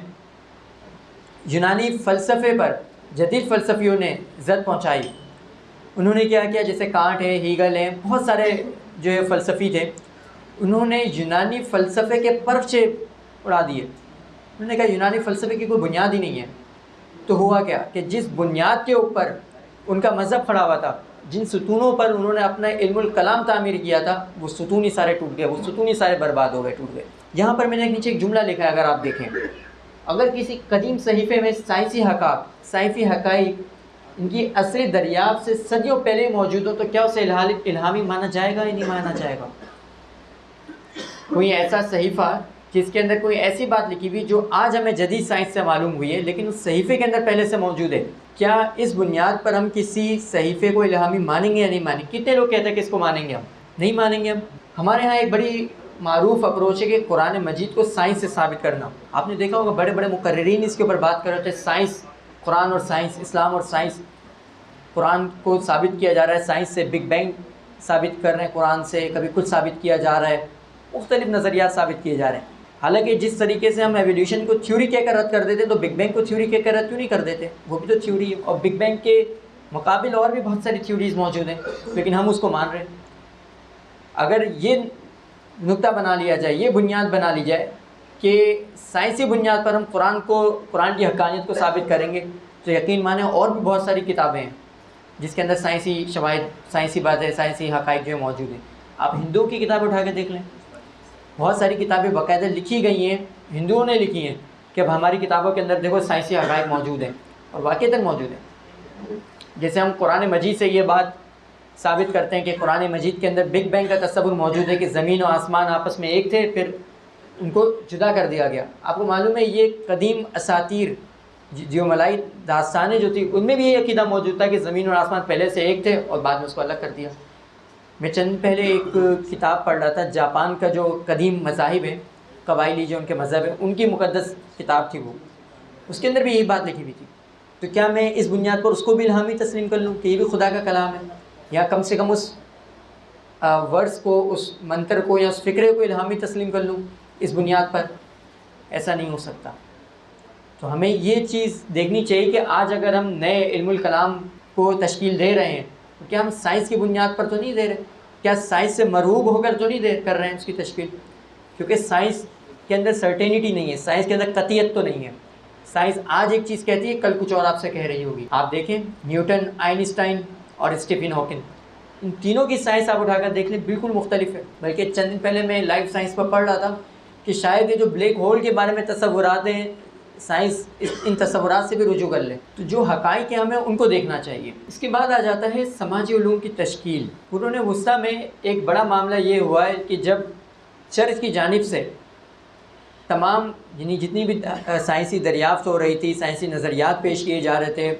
یونانی فلسفے پر جدید فلسفیوں نے زد پہنچائی، انہوں نے کیا کیا، جیسے کانٹ ہے، ہیگل ہیں، بہت سارے جو ہے فلسفی تھے، انہوں نے یونانی فلسفے کے پرچے اڑا دیے۔ انہوں نے کہا یونانی فلسفے کی کوئی بنیاد ہی نہیں ہے۔ تو ہوا کیا کہ جس بنیاد کے اوپر ان کا مذہب کھڑا ہوا تھا، جن ستونوں پر انہوں نے اپنا علم الکلام تعمیر کیا تھا، وہ ستون ہی سارے ٹوٹ گئے، وہ ستون ہی سارے برباد ہو گئے، ٹوٹ گئے۔ یہاں پر میں نے نیچے ایک جملہ لکھا ہے، اگر آپ دیکھیں، اگر کسی قدیم صحیفے میں سائنسی حقائق ان کی عصری دریافت سے صدیوں پہلے موجود ہو تو کیا اسے الہامی مانا جائے گا یا نہیں مانا جائے گا؟ کوئی ایسا صحیفہ جس کے اندر کوئی ایسی بات لکھی ہوئی جو آج ہمیں جدید سائنس سے معلوم ہوئی ہے لیکن اس صحیفے کے اندر پہلے سے موجود ہے، کیا اس بنیاد پر ہم کسی صحیفے کو الہامی مانیں گے یا نہیں مانیں گے؟ کتنے لوگ کہتے ہیں کہ اس کو مانیں گے، ہم نہیں مانیں گے۔ ہمارے ہاں ایک بڑی معروف اپروچ ہے کہ قرآن مجید کو سائنس سے ثابت کرنا۔ آپ نے دیکھا ہوگا بڑے بڑے مقررین اس کے اوپر بات کر رہے تھے، سائنس، قرآن اور سائنس، اسلام اور سائنس۔ قرآن کو ثابت کیا جا رہا ہے سائنس سے، بگ بینگ ثابت کر رہے ہیں قرآن سے، کبھی کچھ ثابت کیا جا رہا ہے، مختلف نظریات ثابت کیے جا رہے ہیں۔ حالانکہ جس طریقے سے ہم ایولیوشن کو تھیوری کہہ کر رد کر دیتے تو بگ بینگ کو تھیوری کہہ کر رد کیوں نہیں کر دیتے؟ وہ بھی تو تھیوری ہے، اور بگ بینگ کے مقابل اور بھی بہت ساری تھیوریز موجود ہیں، لیکن ہم اس کو مان رہے ہیں۔ اگر یہ نقطہ بنا لیا جائے، یہ بنیاد بنا لی جائے کہ سائنسی بنیاد پر ہم قرآن کی حقانیت کو ثابت کریں گے، تو یقین مانیں اور بھی بہت ساری کتابیں ہیں جس کے اندر سائنسی شواہد، سائنسی باتیں، سائنسی حقائق جو موجود ہیں۔ آپ ہندوؤں کی کتابیں اٹھا کے دیکھ لیں، بہت ساری کتابیں باقاعدہ لکھی گئی ہیں، ہندوؤں نے لکھی ہیں کہ اب ہماری کتابوں کے اندر دیکھو سائنسی حقائق موجود ہیں، اور واقعتاً موجود ہیں۔ جیسے ہم قرآن مجید سے یہ بات ثابت کرتے ہیں کہ قرآن مجید کے اندر بگ بینگ کا تصور موجود ہے کہ زمین و آسمان آپس میں ایک تھے، پھر ان کو جدا کر دیا گیا۔ آپ کو معلوم ہے یہ قدیم اساطیر جیوملائی داستانیں جو تھی ان میں بھی یہ عقیدہ موجود تھا کہ زمین اور آسمان پہلے سے ایک تھے اور بعد میں اس کو الگ کر دیا۔ میں چند پہلے ایک کتاب پڑھ رہا تھا، جاپان کا جو قدیم مذاہب ہے، قبائلی جو ان کے مذہب ہے، ان کی مقدس کتاب تھی وہ، اس کے اندر بھی یہی بات لکھی ہوئی تھی۔ تو کیا میں اس بنیاد پر اس کو بھی الہامی تسلیم کر لوں کہ یہ بھی خدا کا کلام ہے، یا کم سے کم اس ورڈز کو، اس منتر کو یا اس فکرے کو الہامی تسلیم کر لوں اس بنیاد پر؟ ایسا نہیں ہو سکتا۔ تو ہمیں یہ چیز دیکھنی چاہیے کہ آج اگر ہم نئے علم الکلام کو تشکیل دے رہے ہیں تو کیا ہم سائنس کی بنیاد پر تو نہیں دے رہے؟ کیا سائنس سے مرعوب ہو کر تو نہیں کر رہے ہیں اس کی تشکیل؟ کیونکہ سائنس کے اندر سرٹینٹی نہیں ہے، سائنس کے اندر قطعیت تو نہیں ہے۔ سائنس آج ایک چیز کہتی ہے، کل کچھ اور آپ سے کہہ رہی ہوگی۔ آپ دیکھیں نیوٹن، آئنسٹائن اور اسٹیفن ہاکنگ، ان تینوں کی سائنس آپ اٹھا کر دیکھ لیں بالکل مختلف ہے۔ بلکہ چند دن پہلے میں لائف سائنس پر پڑھ رہا تھا کہ شاید یہ جو بلیک ہول کے بارے میں تصورات ہیں، سائنس ان تصورات سے بھی رجوع کر لے۔ تو جو حقائق ہیں ہمیں ان کو دیکھنا چاہیے۔ اس کے بعد آ جاتا ہے سماجی علوم کی تشکیل۔ قرون وسطیٰ میں ایک بڑا معاملہ یہ ہوا ہے کہ جب چرچ کی جانب سے تمام یعنی جتنی بھی سائنسی دریافت ہو رہی تھی، سائنسی نظریات پیش کیے جا رہے تھے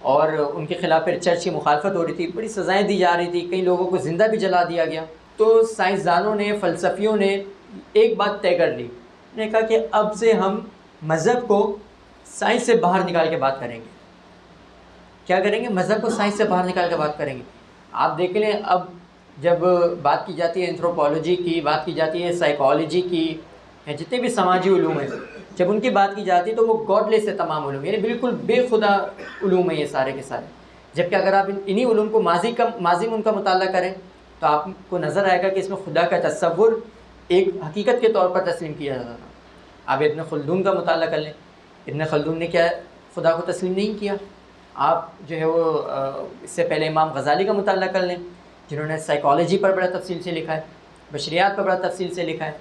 اور ان کے خلاف پھر چرچ کی مخالفت ہو رہی تھی، بڑی سزائیں دی جا رہی تھی، کئی لوگوں کو زندہ بھی جلا دیا گیا، تو سائنسدانوں نے، فلسفیوں نے ایک بات طے کر لی، انہوں نے کہا کہ اب سے ہم مذہب کو سائنس سے باہر نکال کے بات کریں گے۔ کیا کریں گے؟ مذہب کو سائنس سے باہر نکال کے بات کریں گے۔ آپ دیکھ لیں اب جب بات کی جاتی ہے اینتھروپولوجی کی، بات کی جاتی ہے سائیکالوجی کی، جتنے بھی سماجی علوم ہیں، جب ان کی بات کی جاتی ہے تو وہ گاڈ لیس ہے تمام علوم، یعنی بالکل بے خدا علوم ہیں یہ سارے کے سارے۔ جبکہ اگر آپ انہی علوم کو ماضی میں ان کا مطالعہ کریں تو آپ کو نظر آئے گا کہ اس میں خدا کا تصور ایک حقیقت کے طور پر تسلیم کیا جاتا تھا۔ آپ ابن خلدون کا مطالعہ کر لیں، ابن خلدون نے کیا خدا کو تسلیم نہیں کیا۔ آپ جو ہے وہ اس سے پہلے امام غزالی کا مطالعہ کر لیں، جنہوں نے سائیکالوجی پر بڑا تفصیل سے لکھا ہے، بشریات پر بڑا تفصیل سے لکھا ہے۔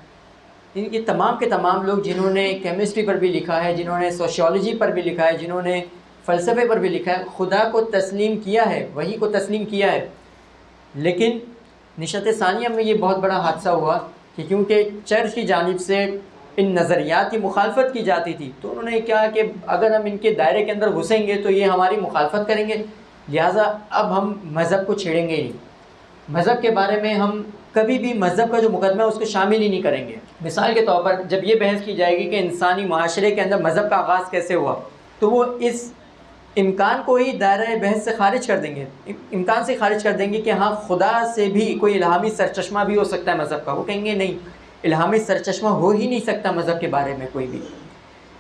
یہ تمام کے تمام لوگ جنہوں نے کیمسٹری پر بھی لکھا ہے، جنہوں نے سوشیولوجی پر بھی لکھا ہے، جنہوں نے فلسفے پر بھی لکھا ہے، خدا کو تسلیم کیا ہے، وحی کو تسلیم کیا ہے۔ لیکن نشأت ثانیہ میں یہ بہت بڑا حادثہ ہوا کہ کیونکہ چرچ کی جانب سے ان نظریات کی مخالفت کی جاتی تھی، تو انہوں نے کہا کہ اگر ہم ان کے دائرے کے اندر گھسیں گے تو یہ ہماری مخالفت کریں گے، لہٰذا اب ہم مذہب کو چھیڑیں گے ہی نہیں، مذہب کے بارے میں ہم کبھی بھی مذہب کا جو مقدمہ ہے اس کو شامل ہی نہیں کریں گے۔ مثال کے طور پر جب یہ بحث کی جائے گی کہ انسانی معاشرے کے اندر مذہب کا آغاز کیسے ہوا، تو وہ اس امکان کو ہی دائرۂ بحث سے خارج کر دیں گے، امکان سے خارج کر دیں گے کہ ہاں خدا سے بھی کوئی الہامی سرچشمہ بھی ہو سکتا ہے مذہب کا۔ وہ کہیں گے نہیں، الہامی سرچشمہ ہو ہی نہیں سکتا مذہب کے بارے میں کوئی بھی۔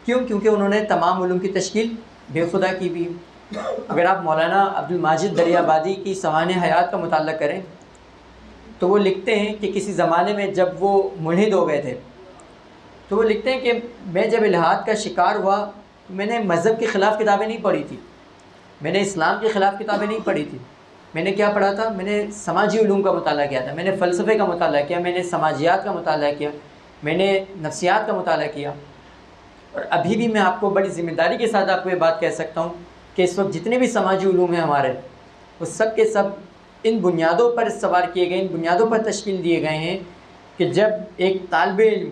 کیوں؟ کیونکہ انہوں نے تمام علوم کی تشکیل بے خدا کی بھی۔ اگر آپ مولانا عبد الماجد دریابادی کی سوانح حیات کا مطالعہ کریں تو وہ لکھتے ہیں کہ کسی زمانے میں جب وہ ملحد ہو گئے تھے تو وہ لکھتے ہیں کہ میں جب الحاد کا شکار ہوا تو میں نے مذہب کے خلاف کتابیں نہیں پڑھی تھی، میں نے اسلام کے خلاف کتابیں نہیں پڑھی تھی، میں نے کیا پڑھا تھا؟ میں نے سماجی علوم کا مطالعہ کیا تھا، میں نے فلسفے کا مطالعہ کیا، میں نے سماجیات کا مطالعہ کیا، میں نے نفسیات کا مطالعہ کیا۔ اور ابھی بھی میں آپ کو بڑی ذمہ داری کے ساتھ آپ کو یہ بات کہہ سکتا ہوں کہ اس وقت جتنے بھی سماجی علوم ہیں ہمارے، وہ سب کے سب ان بنیادوں پر استوار کیے گئے، ان بنیادوں پر تشکیل دیے گئے ہیں کہ جب ایک طالب علم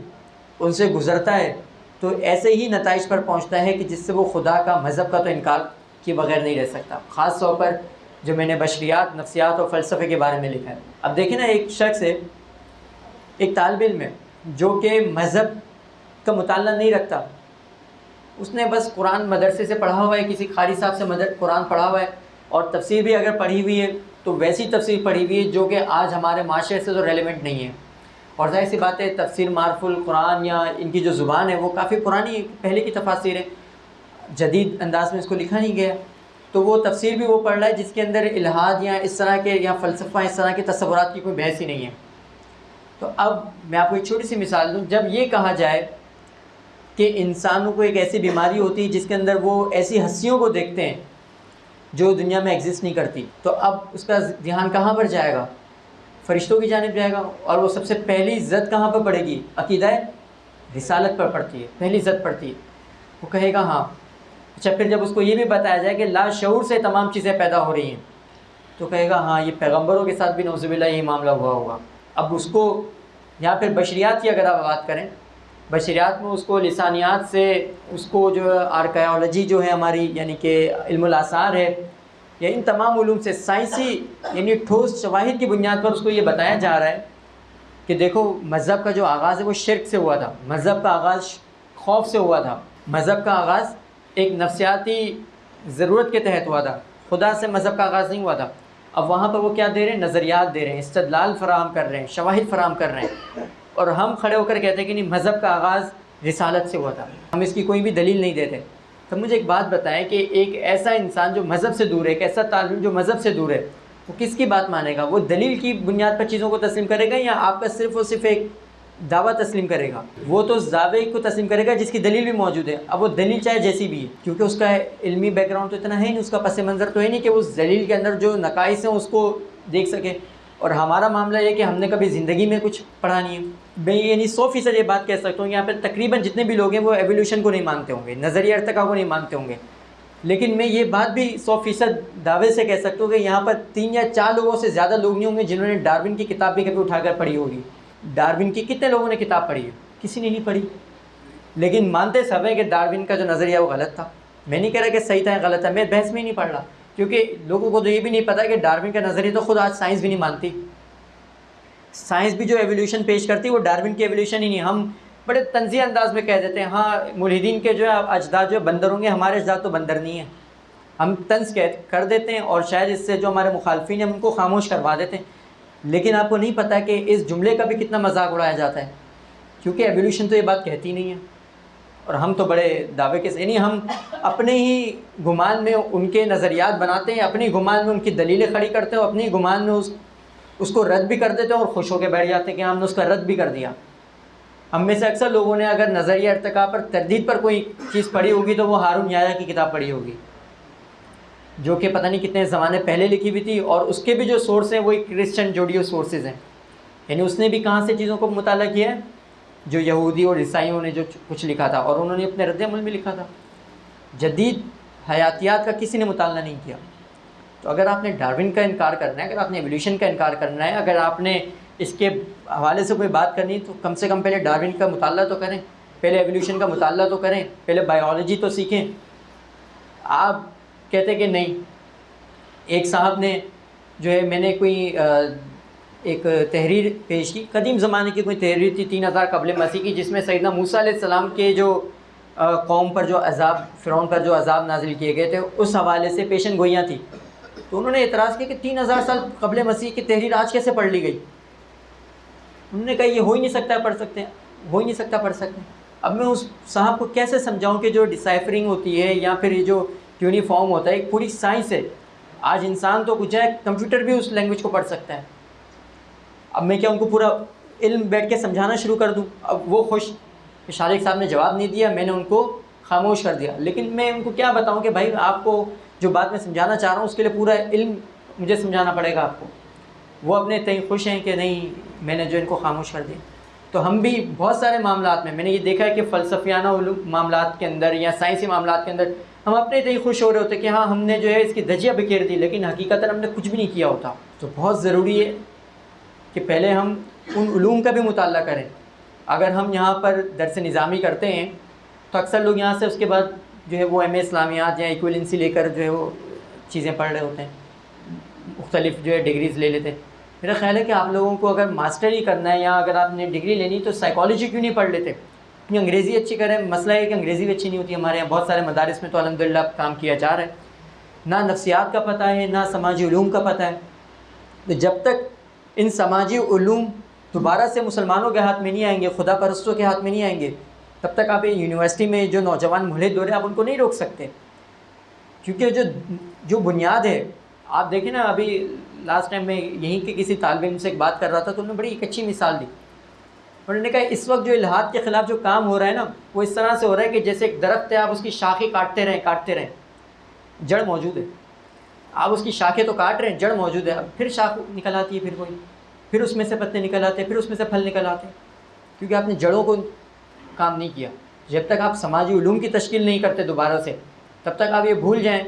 ان سے گزرتا ہے تو ایسے ہی نتائج پر پہنچتا ہے کہ جس سے وہ خدا کا، مذہب کا تو انکار کیے بغیر نہیں رہ سکتا۔ خاص طور پر جو میں نے بشریات، نفسیات اور فلسفے کے بارے میں لکھا ہے۔ اب دیکھیں نا، ایک شخص ہے، ایک طالب علم ہے جو کہ مذہب کا مطالعہ نہیں رکھتا، اس نے بس قرآن مدرسے سے پڑھا ہوا ہے، کسی قاری صاحب سے قرآن پڑھا ہوا ہے، اور تفسیر بھی اگر پڑھی ہوئی ہے تو ویسی تفسیر پڑھی ہوئی ہے جو کہ آج ہمارے معاشرے سے تو ریلیونٹ نہیں ہے۔ اور ظاہر سی بات ہے تفسیر معرف القرآن یا ان کی جو زبان ہے وہ کافی پرانی، پہلے کی تفاسیر ہے، جدید انداز میں اس کو لکھا نہیں گیا، تو وہ تفسیر بھی وہ پڑھ رہا ہے جس کے اندر الہاد یا اس طرح کے یا فلسفہ اس طرح کے تصورات کی کوئی بحث ہی نہیں ہے۔ تو اب میں آپ کو ایک چھوٹی سی مثال دوں، جب یہ کہا جائے کہ انسانوں کو ایک ایسی بیماری ہوتی ہے جس کے اندر وہ ایسی ہستیوں کو دیکھتے ہیں جو دنیا میں ایگزسٹ نہیں کرتی، تو اب اس کا دھیان کہاں پر جائے گا؟ فرشتوں کی جانب جائے گا، اور وہ سب سے پہلی زد کہاں پر پڑے گی؟ عقیدہ رسالت پر پڑتی ہے، پہلی زد پڑتی ہے۔ وہ کہے گا ہاں۔ اچھا، پھر جب اس کو یہ بھی بتایا جائے کہ لا شعور سے تمام چیزیں پیدا ہو رہی ہیں، تو کہے گا ہاں یہ پیغمبروں کے ساتھ بھی نعوذ باللہ یہ معاملہ ہوا ہوگا۔ اب اس کو یہاں پھر بشریات کی اگر آپ بات کریں، بشریات میں اس کو لسانیات سے، اس کو جو آرکیالوجی جو ہے ہماری، یعنی کہ علم الاثار ہے، یا ان تمام علوم سے سائنسی یعنی ٹھوس شواہد کی بنیاد پر اس کو یہ بتایا جا رہا ہے کہ دیکھو مذہب کا جو آغاز ہے وہ شرک سے ہوا تھا، مذہب کا آغاز خوف سے ہوا تھا، مذہب کا آغاز ایک نفسیاتی ضرورت کے تحت ہوا تھا، خدا سے مذہب کا آغاز نہیں ہوا تھا۔ اب وہاں پر وہ کیا دے رہے ہیں؟ نظریات دے رہے ہیں، استدلال فراہم کر رہے ہیں، شواہد فراہم کر رہے ہیں، اور ہم کھڑے ہو کر کہتے ہیں کہ نہیں، مذہب کا آغاز رسالت سے ہوا تھا، ہم اس کی کوئی بھی دلیل نہیں دیتے۔ تو مجھے ایک بات بتائیں کہ ایک ایسا انسان جو مذہب سے دور ہے، ایک ایسا طالب علم جو مذہب سے دور ہے، وہ کس کی بات مانے گا؟ وہ دلیل کی بنیاد پر چیزوں کو تسلیم کرے گا، یا آپ کا صرف اور صرف ایک دعویٰ تسلیم کرے گا؟ وہ تو دعوے کو تسلیم کرے گا جس کی دلیل بھی موجود ہے، اب وہ دلیل چاہے جیسی بھی ہے، کیونکہ اس کا علمی بیک گراؤنڈ تو اتنا ہے نہیں، اس کا پس منظر تو ہے نہیں کہ اس دلیل کے اندر جو نقائص ہیں اس کو دیکھ سکے۔ اور ہمارا معاملہ یہ کہ ہم نے کبھی زندگی میں کچھ پڑھا نہیں ہے۔ میں یعنی 100% یہ بات کہہ سکتا ہوں، یہاں پہ تقریباً جتنے بھی لوگ ہیں وہ ایولیوشن کو نہیں مانتے ہوں گے، نظریہ ارتقاء کو نہیں مانتے ہوں گے، لیکن میں یہ بات بھی 100% دعوے سے کہہ سکتا ہوں کہ یہاں پر 3 یا 4 لوگوں سے زیادہ لوگ نہیں ہوں گے جنہوں نے ڈارون کی کتاب بھی کبھی اٹھا کر پڑھی ہوگی۔ ڈارون کی کتنے لوگوں نے کتاب پڑھی ہے؟ کسی نے نہیں پڑھی، لیکن مانتے سب ہیں کہ ڈارون کا جو نظریہ وہ غلط تھا۔ میں نہیں کہہ رہا کہ صحیح تھا یا غلط تھا، میں بحث میں ہی نہیں پڑھ رہا، کیونکہ لوگوں کو تو یہ بھی نہیں پتہ کہ ڈارون کا نظریہ تو خود آج سائنس بھی نہیں مانتی۔ سائنس بھی جو ایولیوشن پیش کرتی ہے وہ ڈارون کی ایولیوشن ہی نہیں۔ ہم بڑے طنزیہ انداز میں کہہ دیتے ہیں ہاں ملحدین کے جو ہے اجداد جو بندر ہوں گے، ہمارے اجداد تو بندر نہیں ہیں، ہم طنز کر دیتے ہیں، اور شاید اس سے جو ہمارے مخالفین ہیں ہم ان کو خاموش کروا دیتے ہیں۔ لیکن آپ کو نہیں پتہ کہ اس جملے کا بھی کتنا مذاق اڑایا جاتا ہے، کیونکہ ایولیوشن تو یہ بات کہتی نہیں ہے، اور ہم تو بڑے دعوے کے یعنی ہم اپنے ہی گمان میں ان کے نظریات بناتے ہیں، اپنی گمان میں ان کی دلیلیں کھڑی کرتے ہیں، اور اپنی گمان میں اس کو رد بھی کر دیتے ہیں، اور خوش ہو کے بیٹھ جاتے ہیں کہ ہم نے اس کا رد بھی کر دیا۔ ہم میں سے اکثر لوگوں نے اگر نظریہ ارتقاء پر تردید پر کوئی چیز پڑھی ہوگی تو وہ ہارون یحییٰ کی کتاب پڑھی ہوگی، جو کہ پتہ نہیں کتنے زمانے پہلے لکھی ہوئی تھی، اور اس کے بھی جو سورس ہیں وہی کرسچن جوڈیو سورسز ہیں، یعنی اس نے بھی کہاں سے چیزوں کو مطالعہ کیا ہے؟ جو یہودی اور عیسائیوں نے جو کچھ لکھا تھا، اور انہوں نے اپنے رد عمل میں لکھا تھا۔ جدید حیاتیات کا کسی نے مطالعہ نہیں کیا۔ تو اگر آپ نے ڈارون کا انکار کرنا ہے، اگر آپ نے ایولیوشن کا انکار کرنا ہے، اگر آپ نے اس کے حوالے سے کوئی بات کرنی ہے، تو کم سے کم پہلے ڈارون کا مطالعہ تو کریں، پہلے ایولیوشن کا مطالعہ تو کریں، پہلے بایولوجی تو سیکھیں۔ آپ کہتے کہ نہیں، ایک صاحب نے جو ہے، میں نے کوئی ایک تحریر پیش کی، قدیم زمانے کی کوئی تحریر تھی 3000 قبل مسیح کی، جس میں سیدنا موسیٰ علیہ السلام کے جو قوم پر جو عذاب، فرعون پر جو عذاب نازل کیے گئے تھے، اس حوالے سے پیشن گوئیاں تھیں۔ تو انہوں نے اعتراض کیا کہ 3000 سال قبل مسیح کی تحریر آج کیسے پڑھ لی گئی؟ انہوں نے کہا یہ ہو ہی نہیں سکتا پڑھ سکتے ہیں، ہو ہی نہیں سکتا پڑھ سکتے ہیں۔ اب میں اس صاحب کو کیسے سمجھاؤں کہ جو ڈیسائفرنگ ہوتی ہے یا پھر یہ جو یونیفارم ہوتا ہے ایک پوری سائنس ہے، آج انسان تو کچھ ہے، کمپیوٹر بھی اس لینگویج کو پڑھ سکتا ہے۔ اب میں کیا ان کو پورا علم بیٹھ کے سمجھانا شروع کر دوں؟ اب وہ خوش کہ شارق صاحب نے جواب نہیں دیا، میں نے ان کو خاموش کر دیا، لیکن میں ان کو کیا بتاؤں کہ بھائی آپ کو جو بات میں سمجھانا چاہ رہا ہوں اس کے لیے پورا علم مجھے سمجھانا پڑے گا آپ کو۔ وہ اپنے تئیں خوش ہیں کہ نہیں میں نے جو ان کو خاموش کر دیا۔ تو ہم بھی بہت سارے معاملات میں نے یہ دیکھا ہے کہ فلسفیانہ معاملات کے اندر یا سائنسی معاملات کے اندر ہم اپنے تئیں خوش ہو رہے ہوتے کہ ہاں ہم نے جو ہے اس کی دھجیاں بکھیر دی، لیکن حقیقتاً ہم نے کچھ بھی نہیں کیا ہوتا۔ تو بہت ضروری ہے کہ پہلے ہم ان علوم کا بھی مطالعہ کریں۔ اگر ہم یہاں پر درس نظامی کرتے ہیں تو اکثر لوگ یہاں سے اس کے بعد جو ہے وہ ایم اے اسلامیات یا ایکویلنسی لے کر جو ہے وہ چیزیں پڑھ رہے ہوتے ہیں، مختلف جو ہے ڈگریز لے لیتے ہیں۔ میرا خیال ہے کہ آپ لوگوں کو اگر ماسٹر ہی کرنا ہے یا اگر آپ نے ڈگری لینی تو سائیکالوجی کیوں نہیں پڑھ لیتے؟ اپنی انگریزی اچھی کریں۔ مسئلہ ہے کہ انگریزی بھی اچھی نہیں ہوتی، ہمارے یہاں بہت سارے مدارس میں تو الحمدللہ کام کیا جا رہا ہے، نہ نفسیات کا پتہ ہے نہ سماجی علوم کا پتہ ہے۔ تو جب تک ان سماجی علوم دوبارہ سے مسلمانوں کے ہاتھ میں نہیں آئیں گے، خدا پرستوں کے ہاتھ میں نہیں آئیں گے، تب تک آپ یونیورسٹی میں جو نوجوان ملحد ہو رہے ہیں آپ ان کو نہیں روک سکتے، کیونکہ جو بنیاد ہے آپ دیکھیں نا۔ ابھی لاسٹ ٹائم میں یہیں کے کسی طالب علم سے ایک بات کر رہا تھا تو انہوں نے بڑی ایک اچھی مثال دی۔ انہوں نے کہا اس وقت جو الحاد کے خلاف جو کام ہو رہا ہے نا وہ اس طرح سے ہو رہا ہے کہ جیسے ایک درخت ہے، آپ اس کی شاخیں کاٹتے رہیں، جڑ موجود ہے، آپ اس کی شاخیں تو کاٹ رہے ہیں، جڑ موجود ہے، اب پھر شاخ نکل آتی ہے پھر کوئی۔ پھر اس میں سے پتے نکل آتے, پھر اس میں سے پھل نکل آتے, کیونکہ آپ نے جڑوں کو کام نہیں کیا. جب تک آپ سماجی علوم کی تشکیل نہیں کرتے دوبارہ سے, تب تک آپ یہ بھول جائیں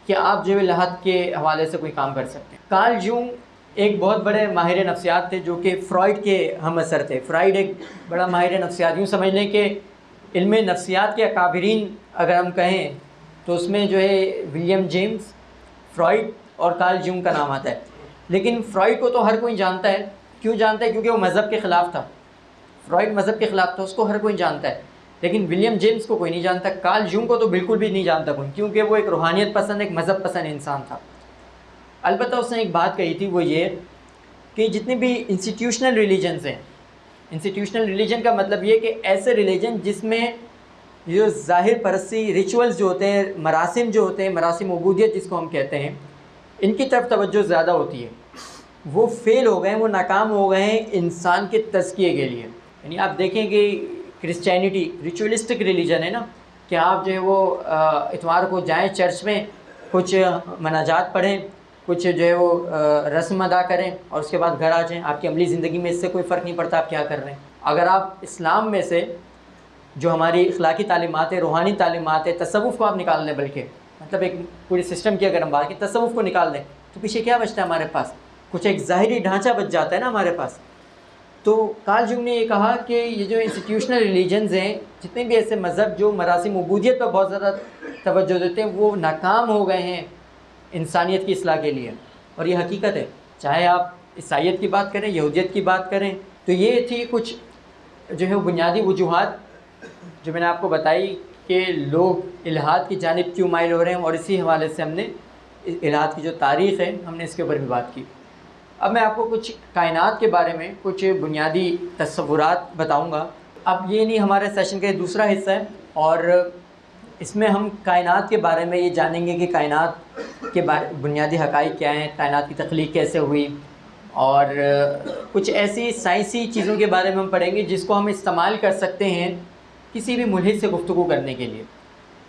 کہ آپ جو ہے لحاظ کے حوالے سے کوئی کام کر سکتے ہیں. کارل جونگ ایک بہت بڑے ماہر نفسیات تھے جو کہ فرائڈ کے ہم اثر تھے. فرائڈ ایک بڑا ماہر نفسیات, یوں سمجھ لیں کہ علم نفسیات کے اکابرین اگر ہم کہیں تو اس میں جو ہے ولیم جیمس, فرائڈ اور کارل جونگ کا نام آتا ہے. لیکن فرائڈ کو تو ہر کوئی جانتا ہے. کیوں جانتا ہے؟ کیونکہ وہ مذہب کے خلاف تھا. فرائڈ مذہب کے خلاف تھا, اس کو ہر کوئی جانتا ہے. لیکن ولیم جیمس کو کوئی نہیں جانتا. کارل جونگ کو تو بالکل بھی نہیں جانتا کوئی, کیونکہ وہ ایک روحانیت پسند, ایک مذہب پسند انسان تھا. البتہ اس نے ایک بات کہی تھی, وہ یہ کہ جتنے بھی انسٹیٹیوشنل ریلیجنز ہیں, انسٹیٹیوشنل ریلیجن کا مطلب یہ کہ ایسے ریلیجن جس میں جو ظاہر پرستی ریچولز جو ہوتے ہیں, مراسم جو ہوتے ہیں, مراسم عبودیت جس کو ہم کہتے ہیں, ان کی طرف توجہ زیادہ ہوتی ہے, وہ فیل ہو گئے ہیں, وہ ناکام ہو گئے ہیں انسان کے تزکیے کے لیے. یعنی آپ دیکھیں کہ کرسچینٹی ریچولسٹک ریلیجن ہے نا, کہ آپ جو ہے وہ اتوار کو جائیں چرچ میں, کچھ مناجات پڑھیں, کچھ جو ہے وہ رسم ادا کریں اور اس کے بعد گھر آ جائیں. آپ کی عملی زندگی میں اس سے کوئی فرق نہیں پڑتا آپ کیا کر رہے ہیں. اگر آپ اسلام میں سے جو ہماری اخلاقی تعلیمات ہے, روحانی تعلیمات ہے, تصوف کو آپ نکال دیں, بلکہ مطلب ایک پورے سسٹم کی اگر ہم بات کریں, تصوف کو نکال دیں, تو پیچھے کیا بچتا ہے ہمارے پاس؟ کچھ ایک ظاہری ڈھانچہ بچ جاتا ہے نا ہمارے پاس. تو کارل جونگ نے یہ کہا کہ یہ جو انسٹیٹیوشنل ریلیجنز ہیں, جتنے بھی ایسے مذہب جو مراسم عبودیت پر بہت زیادہ توجہ دیتے ہیں, وہ ناکام ہو گئے ہیں انسانیت کی اصلاح کے لیے. اور یہ حقیقت ہے, چاہے آپ عیسائیت کی بات کریں, یہودیت کی بات کریں. تو یہ تھی کچھ جو ہے بنیادی وجوہات جو میں نے آپ کو بتائی کہ لوگ الحاد کی جانب کیوں مائل ہو رہے ہیں, اور اسی حوالے سے ہم نے الحاد کی جو تاریخ ہے ہم نے اس کے اوپر بھی بات کی. اب میں آپ کو کچھ کائنات کے بارے میں کچھ بنیادی تصورات بتاؤں گا. اب یہ نہیں ہمارے سیشن کا دوسرا حصہ ہے, اور اس میں ہم کائنات کے بارے میں یہ جانیں گے کہ کائنات کے بنیادی حقائق کیا ہیں, کائنات کی تخلیق کیسے ہوئی, اور کچھ ایسی سائنسی چیزوں کے بارے میں ہم پڑھیں گے جس کو ہم استعمال کر سکتے ہیں کسی بھی ملحد سے گفتگو کرنے کے لیے.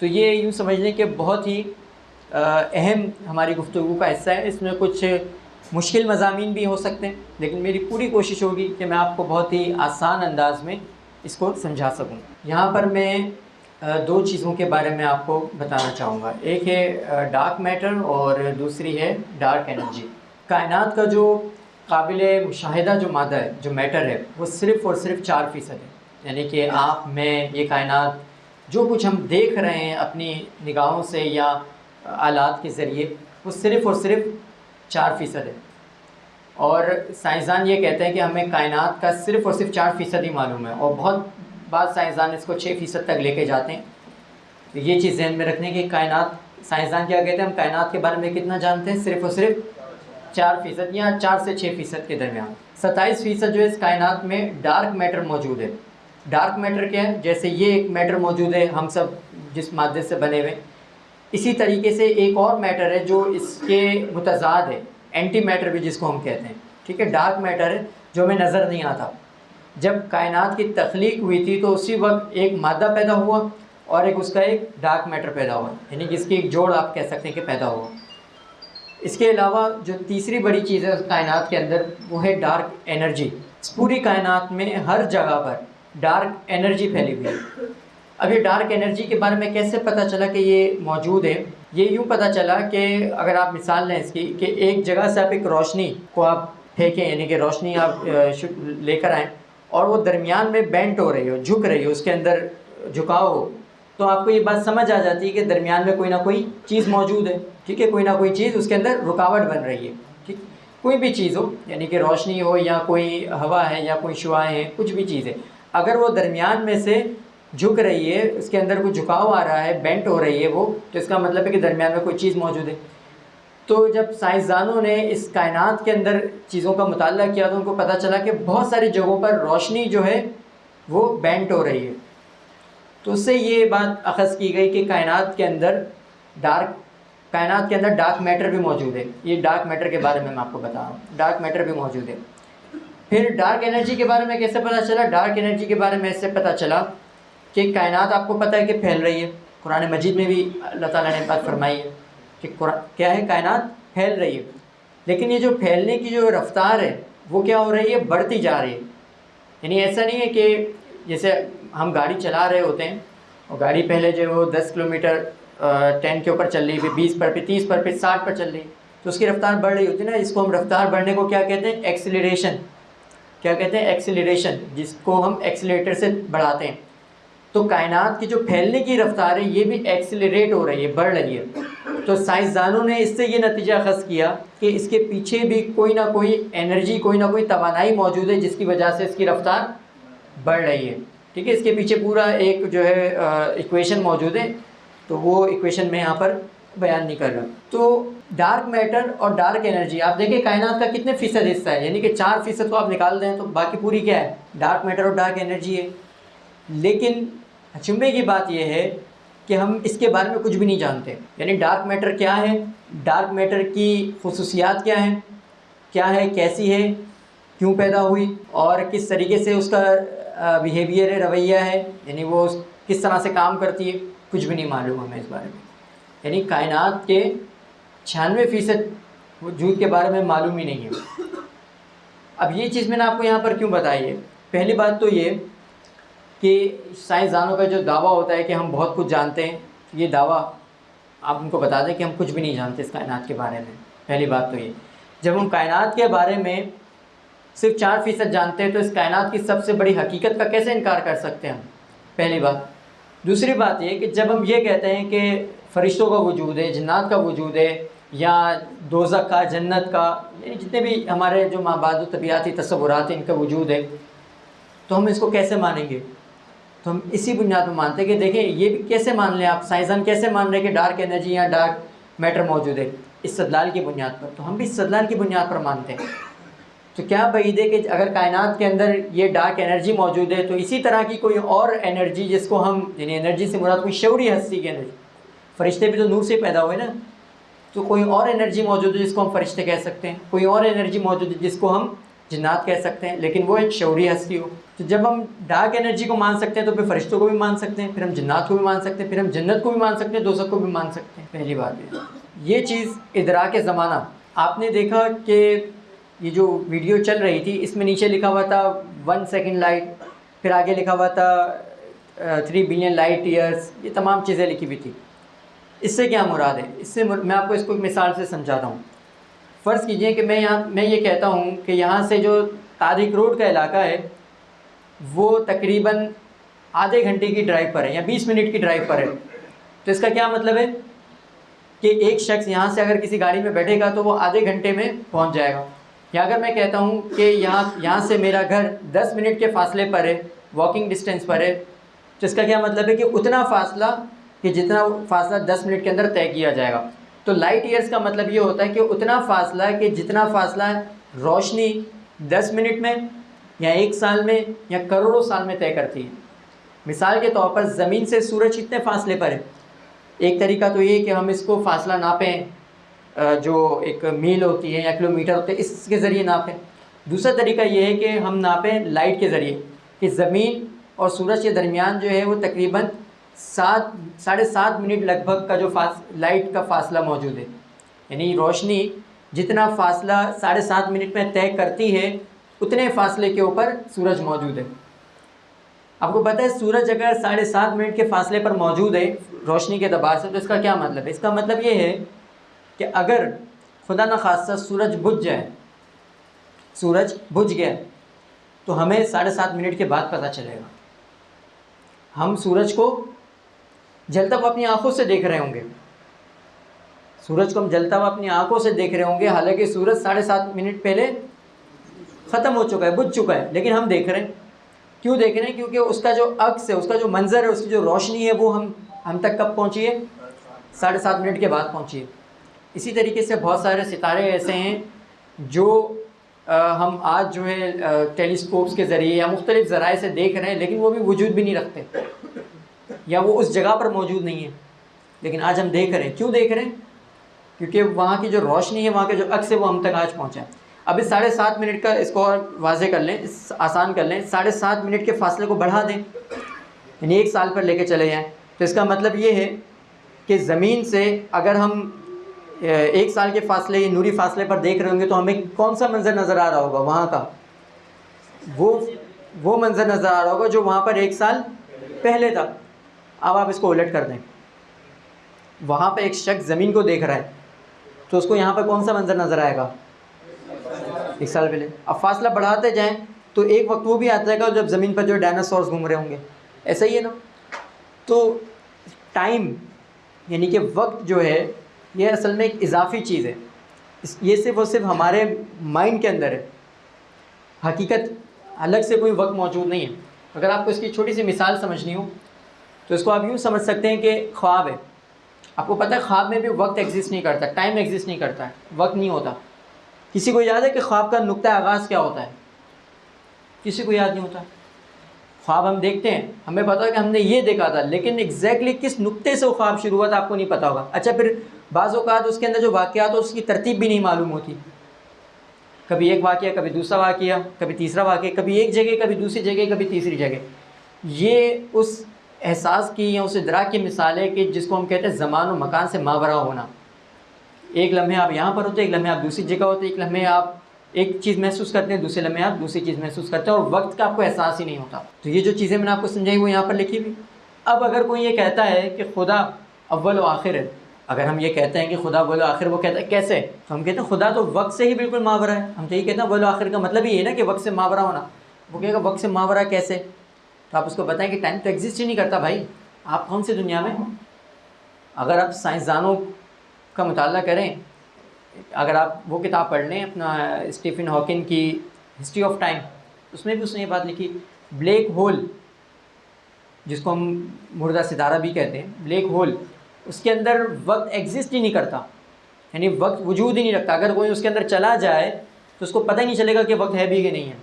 تو یہ یوں سمجھ لیں کہ بہت ہی اہم ہماری گفتگو کا حصہ ہے. اس میں کچھ مشکل مضامین بھی ہو سکتے ہیں, لیکن میری پوری کوشش ہوگی کہ میں آپ کو بہت ہی آسان انداز میں اس کو سمجھا سکوں. یہاں پر میں دو چیزوں کے بارے میں آپ کو بتانا چاہوں گا. ایک ہے ڈارک میٹر اور دوسری ہے ڈارک انرجی. کائنات کا جو قابل مشاہدہ جو مادہ ہے, جو میٹر ہے, وہ صرف اور صرف 4% ہے. یعنی کہ آپ میں یہ کائنات جو کچھ ہم دیکھ رہے ہیں اپنی نگاہوں سے یا آلات کے ذریعے, وہ صرف اور صرف 4% ہے. اور سائنسدان یہ کہتے ہیں کہ ہمیں کائنات کا صرف اور صرف 4% ہی معلوم ہے, اور بہت بعض سائنسدان اس کو 6% تک لے کے جاتے ہیں. تو یہ چیز ذہن میں رکھنے کی کائنات, سائنسدان کیا کہتے ہیں, ہم کائنات کے بارے میں کتنا جانتے ہیں؟ صرف اور صرف 4% یا 4 سے 6% کے درمیان. 27% جو ہے اس کائنات میں ڈارک میٹر موجود ہے. ڈارک میٹر کیا ہے؟ جیسے یہ ایک میٹر موجود ہے ہم سب جس مادے سے بنے ہوئے, اسی طریقے سے ایک اور میٹر ہے جو اس کے متضاد ہے, اینٹی میٹر بھی جس کو ہم کہتے ہیں. ٹھیک ہے, ڈارک میٹر ہے جو ہمیں نظر نہیں آتا. جب کائنات کی تخلیق ہوئی تھی تو اسی وقت ایک مادہ پیدا ہوا اور اس کا ایک ڈارک میٹر پیدا ہوا, یعنی جس کی ایک جوڑ آپ کہہ سکتے ہیں کہ پیدا ہوا. اس کے علاوہ جو تیسری بڑی چیز ہے کائنات کے اندر, وہ ہے ڈارک انرجی. اس پوری کائنات میں ہر جگہ پر ڈارک انرجی پھیلی ہوئی ہے. اب یہ ڈارک انرجی کے بارے میں کیسے پتہ چلا کہ یہ موجود ہے؟ یہ یوں پتہ چلا کہ اگر آپ مثال لیں اس کی, کہ ایک جگہ سے آپ ایک روشنی کو آپ پھینکیں, یعنی کہ روشنی آپ لے کر آئیں اور وہ درمیان میں بینٹ ہو رہی ہو, جھک رہی ہو, اس کے اندر جھکاؤ ہو, تو آپ کو یہ بات سمجھ آ جاتی ہے کہ درمیان میں کوئی نہ کوئی چیز موجود ہے. ٹھیک ہے, کوئی نہ کوئی چیز اس کے اندر رکاوٹ بن رہی ہے. ٹھیک, کوئی بھی چیز ہو, یعنی کہ روشنی ہو یا کوئی ہوا ہے یا کوئی شعاعیں ہیں, کچھ بھی چیز ہے, اگر وہ درمیان میں سے جھک رہی ہے, اس کے اندر کوئی جھکاؤ آ رہا ہے, بینٹ ہو رہی ہے وہ, تو اس کا مطلب ہے کہ درمیان میں کوئی چیز موجود ہے. تو جب سائنسدانوں نے اس کائنات کے اندر چیزوں کا مطالعہ کیا تو ان کو پتہ چلا کہ بہت ساری جگہوں پر روشنی جو ہے وہ بینٹ ہو رہی ہے. تو اس سے یہ بات اخذ کی گئی کہ کائنات کے اندر ڈارک میٹر بھی موجود ہے. یہ ڈارک میٹر کے بارے میں آپ کو بتا رہا ہوں, ڈارک میٹر بھی موجود ہے. پھر ڈارک انرجی کے بارے میں کیسے پتہ چلا؟ ڈارک انرجی کے بارے میں اس سے پتہ چلا کہ کائنات آپ کو پتہ ہے کہ پھیل رہی ہے. قرآن مجید میں بھی اللہ تعالیٰ نے بات فرمائی ہے کہ کیا ہے, کائنات پھیل رہی ہے. لیکن یہ جو پھیلنے کی جو رفتار ہے وہ کیا ہو رہی ہے؟ بڑھتی جا رہی ہے. یعنی ایسا نہیں ہے کہ جیسے ہم گاڑی چلا رہے ہوتے ہیں اور گاڑی پہلے جو ہے وہ 10 کلومیٹر 10 کے اوپر چل رہی ہے، پھر 20 پر، پھر 30 پر، پھر 60 پر چل رہی ہے، تو اس کی رفتار بڑھ رہی ہوتی ہے نا. اس کو ہم رفتار بڑھنے کو کیا کہتے ہیں؟ ایکسیلریشن. کیا کہتے ہیں؟ ایکسیلریشن، جس کو ہم ایکسیلیٹر سے بڑھاتے ہیں. تو کائنات کی جو پھیلنے کی رفتار ہے یہ بھی ایکسیلریٹ ہو رہی ہے، بڑھ رہی ہے. تو سائنسدانوں نے اس سے یہ نتیجہ اخذ کیا کہ اس کے پیچھے بھی کوئی نہ کوئی انرجی، کوئی نہ کوئی توانائی موجود ہے جس کی وجہ سے اس کی رفتار بڑھ رہی ہے. ٹھیک ہے، اس کے پیچھے پورا ایک جو ہے ایکویشن موجود ہے، تو وہ ایکویشن میں یہاں پر بیان نہیں کر رہا. تو ڈارک میٹر اور ڈارک انرجی، آپ دیکھیں کائنات کا کتنے فیصد حصہ ہے، یعنی کہ 4% کو آپ نکال دیں تو باقی پوری کیا ہے؟ ڈارک میٹر اور ڈارک انرجی ہے. لیکن اچنبھے کی بات یہ ہے کہ ہم اس کے بارے میں کچھ بھی نہیں جانتے. یعنی ڈارک میٹر کیا ہے، ڈارک میٹر کی خصوصیات کیا ہیں، کیا ہے، کیسی ہے، کیوں پیدا ہوئی، اور کس طریقے سے اس کا بیہیویئر ہے، رویہ ہے، یعنی وہ کس طرح سے کام کرتی ہے، کچھ بھی نہیں معلوم ہمیں اس بارے میں. یعنی کائنات کے 96% وجود کے بارے میں معلوم ہی نہیں ہے. اب یہ چیز میں نے آپ کو یہاں پر کیوں بتائی ہے؟ پہلی بات تو یہ کہ سائنسدانوں کا جو دعویٰ ہوتا ہے کہ ہم بہت کچھ جانتے ہیں، یہ دعویٰ آپ ان کو بتا دیں کہ ہم کچھ بھی نہیں جانتے اس کائنات کے بارے میں. پہلی بات تو یہ، جب ہم کائنات کے بارے میں صرف 4% جانتے ہیں تو اس کائنات کی سب سے بڑی حقیقت کا کیسے انکار کر سکتے ہیں ہم؟ پہلی بات. دوسری بات یہ کہ جب ہم یہ کہتے ہیں کہ فرشتوں کا وجود ہے، جنات کا وجود ہے، یا دوزخ کا، جنت کا، یعنی جتنے بھی ہمارے جو مابعد و طبیعاتی تصورات ہیں ان کا وجود ہے، تو ہم اس کو کیسے مانیں گے؟ تو ہم اسی بنیاد پر مانتے ہیں کہ دیکھیں یہ بھی کیسے مان لیں آپ، سائنسدان کیسے مان رہے کہ ڈارک انرجی یا ڈارک میٹر موجود ہے؟ استدلال کی بنیاد پر. تو ہم بھی استدلال کی بنیاد پر مانتے ہیں. تو کیا بعید ہے کہ اگر کائنات کے اندر یہ ڈارک انرجی موجود ہے تو اسی طرح کی کوئی اور انرجی جس کو ہم، یعنی انرجی سے مراد کوئی شعوری ہستی کی انرجی، فرشتے بھی تو نور سے پیدا ہوئے نا، تو کوئی اور انرجی موجود ہے جس کو ہم فرشتے کہہ سکتے ہیں، کوئی اور انرجی موجود ہے جس کو ہم جنات کہہ سکتے ہیں، لیکن وہ ایک شعوری ہستی ہو. تو جب ہم ڈارک انرجی کو مان سکتے ہیں تو پھر فرشتوں کو بھی مان سکتے ہیں، پھر ہم جنات کو بھی مان سکتے ہیں، پھر ہم جنت کو بھی مان سکتے ہیں، دوزخ کو بھی مان سکتے ہیں. پہلی بات یہ چیز ادراک زمانہ. آپ نے دیکھا کہ یہ جو ویڈیو چل رہی تھی اس میں نیچے لکھا ہوا تھا 1 سیکنڈ لائٹ، پھر آگے لکھا ہوا تھا 3 بلین لائٹ ایئرس، یہ تمام چیزیں لکھی ہوئی تھی. اس سے کیا مراد ہے؟ اس سے میں آپ کو اس کو ایک مثال سے سمجھاتا ہوں. فرض کیجئے کہ میں یہ کہتا ہوں کہ یہاں سے جو طارق روڈ کا علاقہ ہے وہ تقریباً آدھے گھنٹے کی ڈرائیو پر ہے یا 20 منٹ کی ڈرائیو پر ہے. تو اس کا کیا مطلب ہے کہ ایک شخص یہاں سے اگر کسی گاڑی میں بیٹھے گا تو وہ آدھے گھنٹے میں پہنچ جائے گا. یا اگر میں کہتا ہوں کہ یہاں سے میرا گھر 10 منٹ کے فاصلے پر ہے، واکنگ ڈسٹینس پر ہے، تو اس کا کیا مطلب ہے کہ اتنا فاصلہ، کہ جتنا فاصلہ 10 منٹ کے اندر طے کیا جائے گا. تو لائٹ ایئرس کا مطلب یہ ہوتا ہے کہ اتنا فاصلہ، کہ جتنا فاصلہ روشنی 10 منٹ میں یا 1 سال میں یا کروڑوں سال میں طے کرتی ہے. مثال کے طور پر زمین سے سورج کتنے فاصلے پر ہے؟ ایک طریقہ تو یہ کہ ہم اس کو فاصلہ ناپیں، جو ایک میل ہوتی ہے یا کلومیٹر ہوتے ہیں، اس کے ذریعے ناپیں. دوسرا طریقہ یہ ہے کہ ہم ناپیں لائٹ کے ذریعے، کہ زمین اور سورج کے درمیان جو ہے وہ تقریباً 7.5 منٹ لگ بھگ کا جو لائٹ کا فاصلہ موجود ہے. یعنی روشنی جتنا فاصلہ 7.5 منٹ میں طے کرتی ہے اتنے فاصلے کے اوپر سورج موجود ہے. آپ کو پتہ ہے سورج اگر 7.5 منٹ کے فاصلے پر موجود ہے روشنی کے اعتبار سے، تو اس کا کیا مطلب ہے؟ اس کا مطلب یہ ہے کہ اگر خدا نخواستہ سورج بجھ گیا تو ہمیں 7.5 منٹ کے بعد پتہ چلے گا. ہم سورج کو جلتا ہوا اپنی آنکھوں سے دیکھ رہے ہوں گے، سورج کو ہم جلتا ہوا اپنی آنکھوں سے دیکھ رہے ہوں گے، حالانکہ سورج 7.5 منٹ پہلے ختم ہو چکا ہے، بجھ چکا ہے، لیکن ہم دیکھ رہے ہیں. کیوں دیکھ رہے ہیں؟ کیونکہ اس کا جو عکس ہے، اس کا جو منظر ہے، اس کی جو روشنی ہے، وہ ہم تک کب پہنچی ہے؟ 7.5 منٹ کے بعد پہنچی ہے. اسی طریقے سے بہت سارے ستارے ایسے ہیں جو ہم آج جو ہے ٹیلیسکوپس کے ذریعے یا مختلف ذرائع سے دیکھ رہے ہیں، لیکن وہ بھی وجود بھی نہیں رکھتے، یا وہ اس جگہ پر موجود نہیں ہے، لیکن آج ہم دیکھ رہے ہیں. کیوں دیکھ رہے ہیں؟ کیونکہ وہاں کی جو روشنی ہے، وہاں کا جو عکس ہے، وہ ہم تک آج پہنچا ہے. اب اس 7.5 منٹ کا اس کو اور واضح کر لیں، آسان کر لیں، 7.5 منٹ کے فاصلے کو بڑھا دیں، یعنی 1 سال پر لے کے چلے جائیں. تو اس کا مطلب یہ ہے کہ زمین سے اگر ہم ایک سال کے فاصلے یا نوری فاصلے پر دیکھ رہے ہوں گے تو ہمیں کون سا منظر نظر آ رہا ہوگا وہاں کا؟ وہ منظر نظر آ رہا ہوگا جو وہاں پر ایک سال پہلے تھا۔ اب آپ اس کو الٹ کر دیں، وہاں پہ ایک شخص زمین کو دیکھ رہا ہے تو اس کو یہاں پہ کون سا منظر نظر آئے گا؟ ایک سال پہلے۔ اب فاصلہ بڑھاتے جائیں تو ایک وقت وہ بھی آ جائے گا جب زمین پر جو ڈائناسورس گھوم رہے ہوں گے، ایسا ہی ہے نا؟ تو ٹائم یعنی کہ وقت جو ہے یہ اصل میں ایک اضافی چیز ہے، یہ صرف اور صرف ہمارے مائنڈ کے اندر ہے، حقیقت الگ سے کوئی وقت موجود نہیں ہے۔ اگر آپ کو اس کی چھوٹی سی مثال سمجھنی ہو تو اس کو آپ یوں سمجھ سکتے ہیں کہ خواب ہے۔ آپ کو پتہ ہے خواب میں بھی وقت ایگزسٹ نہیں کرتا، ٹائم ایگزسٹ نہیں کرتا ہے، وقت نہیں ہوتا۔ کسی کو یاد ہے کہ خواب کا نقطہ آغاز کیا ہوتا ہے؟ کسی کو یاد نہیں ہوتا۔ خواب ہم دیکھتے ہیں، ہمیں پتہ ہے کہ ہم نے یہ دیکھا تھا، لیکن ایگزیکٹلی کس نقطے سے وہ خواب شروع ہوا تھا آپ کو نہیں پتہ ہوگا۔ اچھا، پھر بعض اوقات اس کے اندر جو واقعات ہو اس کی ترتیب بھی نہیں معلوم ہوتی، کبھی ایک واقعہ، کبھی دوسرا واقعہ، کبھی تیسرا واقعہ، کبھی ایک جگہ، کبھی دوسری جگہ، کبھی تیسری جگہ۔ یہ اس احساس کی یا اس ادراک کی مثال ہے کہ جس کو ہم کہتے ہیں زمان و مکان سے ماورا ہونا۔ ایک لمحے آپ یہاں پر ہوتے ہیں، ایک لمحے آپ دوسری جگہ ہوتے ہیں، ایک لمحے آپ ایک چیز محسوس کرتے ہیں، دوسرے لمحے آپ دوسری چیز محسوس کرتے ہیں، اور وقت کا آپ کو احساس ہی نہیں ہوتا۔ تو یہ جو چیزیں میں نے آپ کو سمجھائی وہ یہاں پر لکھی ہوئی۔ اب اگر کوئی یہ کہتا ہے کہ خدا اول و آخر ہے، اگر ہم یہ کہتے ہیں کہ خدا اول و آخر، وہ کہتا ہے کیسے؟ تو ہم کہتے ہیں خدا تو وقت سے ہی بالکل ماورا ہے۔ ہم تو یہ کہتے ہیں اول و آخر کا مطلب یہ ہے نا کہ وقت سے ماورا ہونا۔ وہ کہے گا وقت سے ماورا کیسے؟ تو آپ اس کو بتائیں کہ ٹائم تو ایگزسٹ ہی نہیں کرتا بھائی، آپ کون سی دنیا میں؟ اگر آپ سائنسدانوں کا مطالعہ کریں، اگر آپ وہ کتاب پڑھ لیں اپنا اسٹیفن ہاکنگ کی ہسٹری آف ٹائم، اس میں بھی اس نے یہ بات لکھی، بلیک ہول جس کو ہم مردہ ستارہ بھی کہتے ہیں، بلیک ہول، اس کے اندر وقت ایگزسٹ ہی نہیں کرتا، یعنی وقت وجود ہی نہیں رکھتا۔ اگر کوئی اس کے اندر چلا جائے تو اس کو پتہ ہی نہیں چلے گا کہ وقت ہے بھی کہ نہیں ہے،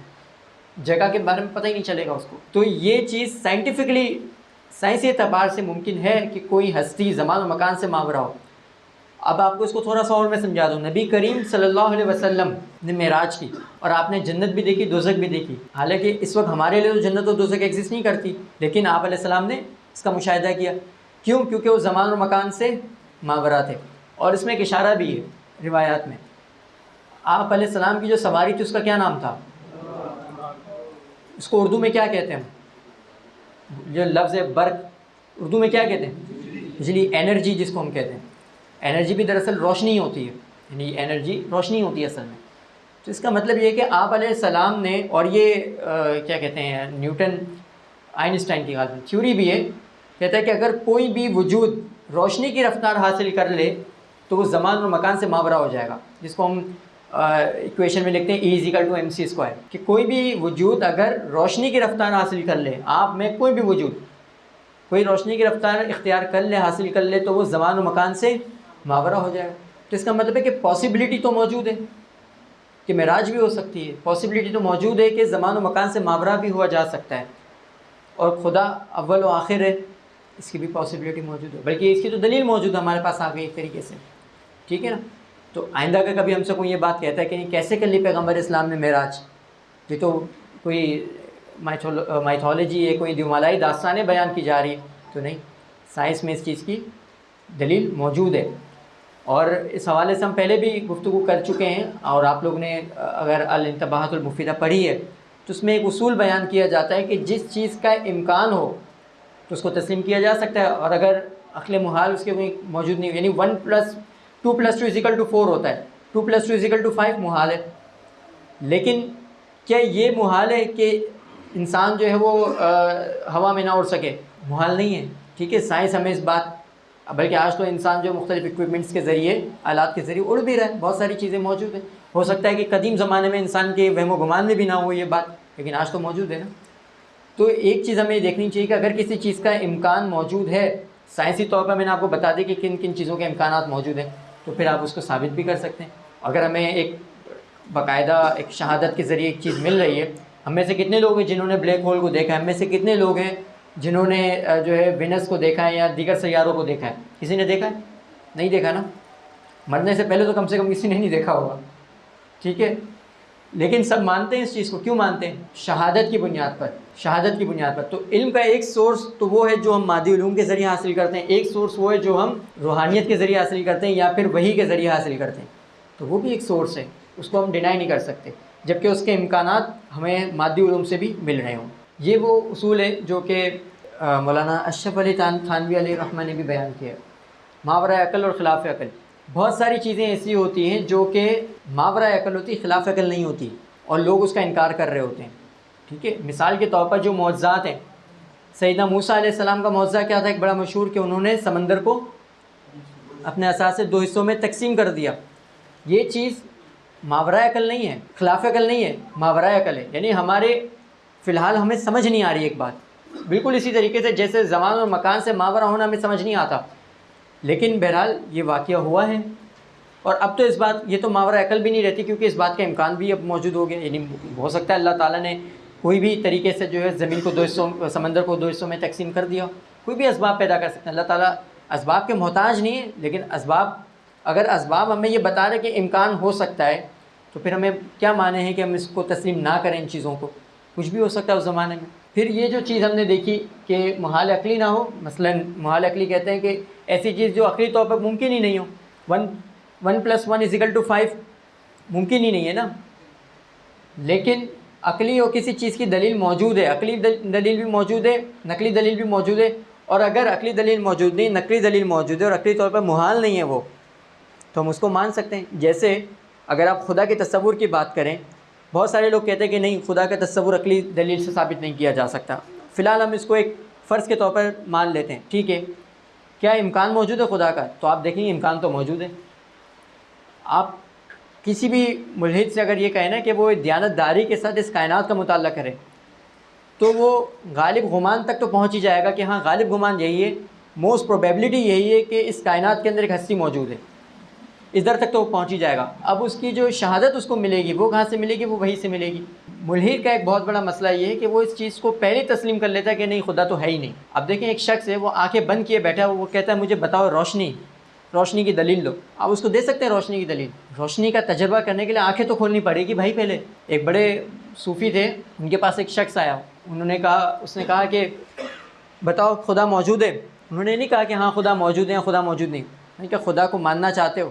جگہ کے بارے میں پتہ ہی نہیں چلے گا اس کو۔ تو یہ چیز سائنٹیفکلی، سائنسی اعتبار سے ممکن ہے کہ کوئی ہستی زمان و مکان سے ماورا ہو۔ اب آپ کو اس کو تھوڑا سا اور میں سمجھا دوں۔ نبی کریم صلی اللہ علیہ وسلم نے معراج کی اور آپ نے جنت بھی دیکھی، دوزخ بھی دیکھی۔ حالانکہ اس وقت ہمارے لیے تو جنت و دوزخ ایگزسٹ نہیں کرتی، لیکن آپ علیہ السلام نے اس کا مشاہدہ کیا۔ کیوں؟ کیونکہ وہ زمان و مکان سے ماورا تھے۔ اور اس میں ایک اشارہ بھی ہے روایات میں، آپ علیہ السلام کی جو سواری تھی اس کا کیا نام تھا؟ اس کو اردو میں کیا کہتے ہیں؟ جو لفظ ہے برق، اردو میں کیا کہتے ہیں؟ بجلی، انرجی جس کو ہم کہتے ہیں۔ انرجی بھی دراصل روشنی ہوتی ہے، یعنی انرجی روشنی ہوتی ہے اصل میں۔ تو اس کا مطلب یہ ہے کہ آپ علیہ السلام نے، اور یہ کیا کہتے ہیں، نیوٹن آئنسٹائن کی غالباً تھیوری بھی ہے، کہتا ہے کہ اگر کوئی بھی وجود روشنی کی رفتار حاصل کر لے تو وہ زمان و مکان سے ماورا ہو جائے گا، جس کو ہم ایکویشن میں لکھتے ہیں E=mc²، کہ کوئی بھی وجود اگر روشنی کی رفتار حاصل کر لے، آپ میں کوئی بھی وجود کوئی روشنی کی رفتار اختیار کر لے، حاصل کر لے، تو وہ زمان و مکان سے ماورا ہو جائے گا۔ تو اس کا مطلب ہے کہ پاسبلٹی تو موجود ہے کہ معراج بھی ہو سکتی ہے، پاسبلٹی تو موجود ہے کہ زمان و مکان سے ماورا بھی ہوا جا سکتا ہے، اور خدا اول و آخر ہے، اس کی بھی پاسبلٹی موجود ہے، بلکہ اس کی تو دلیل موجود ہے ہمارے پاس آ گئی ایک طریقے سے، ٹھیک ہے نا؟ تو آئندہ کا کبھی ہم سے کوئی یہ بات کہتا ہے کہ نہیں کیسے کر لی پیغمبر اسلام نے معراج، یہ تو کوئی مائتھولوجی ہے، کوئی دیومالائی داستانیں بیان کی جا رہی ہے، تو نہیں، سائنس میں اس چیز کی دلیل موجود ہے۔ اور اس حوالے سے ہم پہلے بھی گفتگو کر چکے ہیں، اور آپ لوگ نے اگر الانتباہات المفیدہ پڑھی ہے تو اس میں ایک اصول بیان کیا جاتا ہے کہ جس چیز کا امکان ہو تو اس کو تسلیم کیا جا سکتا ہے، اور اگر عقل محال اس کے کوئی موجود نہیں ہو، یعنی 1+2+2=4 ہوتا ہے، 2+2=5 محال ہے۔ لیکن کیا یہ محال ہے کہ انسان جو ہے وہ ہوا میں نہ اڑ سکے؟ محال نہیں ہے، ٹھیک ہے، سائنس ہمیں اس بات، بلکہ آج تو انسان جو مختلف اکوپمنٹس کے ذریعے، آلات کے ذریعے اڑ بھی رہا ہے، بہت ساری چیزیں موجود ہیں۔ ہو سکتا ہے کہ قدیم زمانے میں انسان کے وہم و گمان میں بھی نہ ہو یہ بات، لیکن آج تو موجود ہے نا۔ تو ایک چیز ہمیں دیکھنی چاہیے کہ اگر کسی چیز کا امکان موجود ہے، سائنسی طور پر میں نے آپ کو بتا دی کہ کن کن چیزوں کے امکانات موجود ہیں، تو پھر آپ اس کو ثابت بھی کر سکتے ہیں۔ اگر ہمیں ایک باقاعدہ ایک شہادت کے ذریعے ایک چیز مل رہی ہے، ہم میں سے کتنے لوگ ہیں جنہوں نے بلیک ہول کو دیکھا ہے؟ ہم میں سے کتنے لوگ ہیں جنہوں نے جو ہے وینس کو دیکھا ہے یا دیگر سیاروں کو دیکھا ہے؟ کسی نے دیکھا ہے؟ نہیں دیکھا نا؟ مرنے سے پہلے تو کم سے کم کسی نے نہیں دیکھا ہوگا، ٹھیک ہے؟ لیکن سب مانتے ہیں اس چیز کو. کیوں مانتے ہیں؟ شہادت کی بنیاد پر. شہادت کی بنیاد پر. تو علم کا ایک سورس تو وہ ہے جو ہم مادی علوم کے ذریعے حاصل کرتے ہیں، ایک سورس وہ ہے جو ہم روحانیت کے ذریعے حاصل کرتے ہیں یا پھر وحی کے ذریعے حاصل کرتے ہیں. تو وہ بھی ایک سورس ہے، اس کو ہم ڈینائی نہیں کر سکتے، جبکہ اس کے امکانات ہمیں مادی علوم سے بھی مل رہے ہوں. یہ وہ اصول ہے جو کہ مولانا اشرف علی تھانوی علیہ الرحمہ نے بھی بیان کیا ہے. ماورائے عقل اور خلاف عقل. بہت ساری چیزیں ایسی ہوتی ہیں جو کہ ماورائے عقل ہوتی، خلاف عقل نہیں ہوتی، اور لوگ اس کا انکار کر رہے ہوتے ہیں. ٹھیک ہے، مثال کے طور پر جو معجزات ہیں، سیدنا موسیٰ علیہ السلام کا معجزہ کیا تھا؟ ایک بڑا مشہور کہ انہوں نے سمندر کو اپنے عصا سے 2 حصوں میں تقسیم کر دیا. یہ چیز ماورائے عقل نہیں ہے، خلاف عقل نہیں ہے، ماورائے عقل ہے. یعنی ہمارے فی الحال ہمیں سمجھ نہیں آ رہی ایک بات. بالکل اسی طریقے سے جیسے زمان اور مکان سے ماورا ہونا ہمیں سمجھ نہیں آتا، لیکن بہرحال یہ واقعہ ہوا ہے. اور اب تو اس بات، یہ تو ماورا عقل بھی نہیں رہتی کیونکہ اس بات کا امکان بھی اب موجود ہو گیا. یعنی ہو سکتا ہے اللہ تعالیٰ نے کوئی بھی طریقے سے جو ہے زمین کو 2 حصوں، سمندر کو 2 حصوں میں تقسیم کر دیا. کوئی بھی اسباب پیدا کر سکتے ہیں. اللہ تعالیٰ اسباب کے محتاج نہیں ہے، لیکن اسباب، اگر اسباب ہمیں یہ بتا رہے کہ امکان ہو سکتا ہے تو پھر ہمیں کیا معنی ہے کہ ہم اس کو تسلیم نہ کریں. ان چیزوں کو کچھ بھی ہو سکتا ہے اس زمانے میں. پھر یہ جو چیز ہم نے دیکھی کہ محال عقلی نہ ہو، مثلا محال عقلی کہتے ہیں کہ ایسی چیز جو عقلی طور پر ممکن ہی نہیں ہو. 1+1=5 ممکن ہی نہیں ہے نا. لیکن عقلی اور کسی چیز کی دلیل موجود ہے، عقلی دلیل بھی موجود ہے، نقلی دلیل بھی موجود ہے. اور اگر عقلی دلیل موجود نہیں، نقلی دلیل موجود ہے اور عقلی طور پر محال نہیں ہے وہ، تو ہم اس کو مان سکتے ہیں. جیسے اگر آپ خدا کے تصور کی بات کریں، بہت سارے لوگ کہتے ہیں کہ نہیں، خدا کا تصور عقلی دلیل سے ثابت نہیں کیا جا سکتا. فی الحال ہم اس کو ایک فرض کے طور پر مان لیتے ہیں. ٹھیک ہے، کیا امکان موجود ہے خدا کا؟ تو آپ دیکھیں گے امکان تو موجود ہے. آپ کسی بھی ملحد سے اگر یہ کہیں نا کہ وہ دیانت داری کے ساتھ اس کائنات کا مطالعہ کرے، تو وہ غالب گمان تک تو پہنچ ہی جائے گا کہ ہاں غالب گمان یہی ہے، موسٹ پروبیبلٹی یہی ہے کہ اس کائنات کے اندر ایک ہستی موجود ہے. ادھر تک تو وہ پہنچ ہی جائے گا. اب اس کی جو شہادت اس کو ملے گی وہ کہاں سے ملے گی؟ وہ وہیں سے ملے گی. ملحد کا ایک بہت بڑا مسئلہ یہ ہے کہ وہ اس چیز کو پہلے تسلیم کر لیتا ہے کہ نہیں، خدا تو ہے ہی نہیں. اب دیکھیں ایک شخص ہے، وہ آنکھیں بند کیے بیٹھا ہے، وہ کہتا ہے مجھے بتاؤ روشنی کی دلیل دو. آپ اس کو دے سکتے ہیں روشنی کی دلیل؟ روشنی کا تجربہ کرنے کے لیے آنکھیں تو کھولنی پڑے گی بھائی. پہلے ایک بڑے صوفی تھے، ان کے پاس ایک شخص آیا، اس نے کہا کہ بتاؤ خدا موجود ہے؟ انہوں نے نہیں کہا کہ ہاں خدا موجود ہے یا خدا موجود نہیں. میں نے کہا خدا کو ماننا چاہتے ہو؟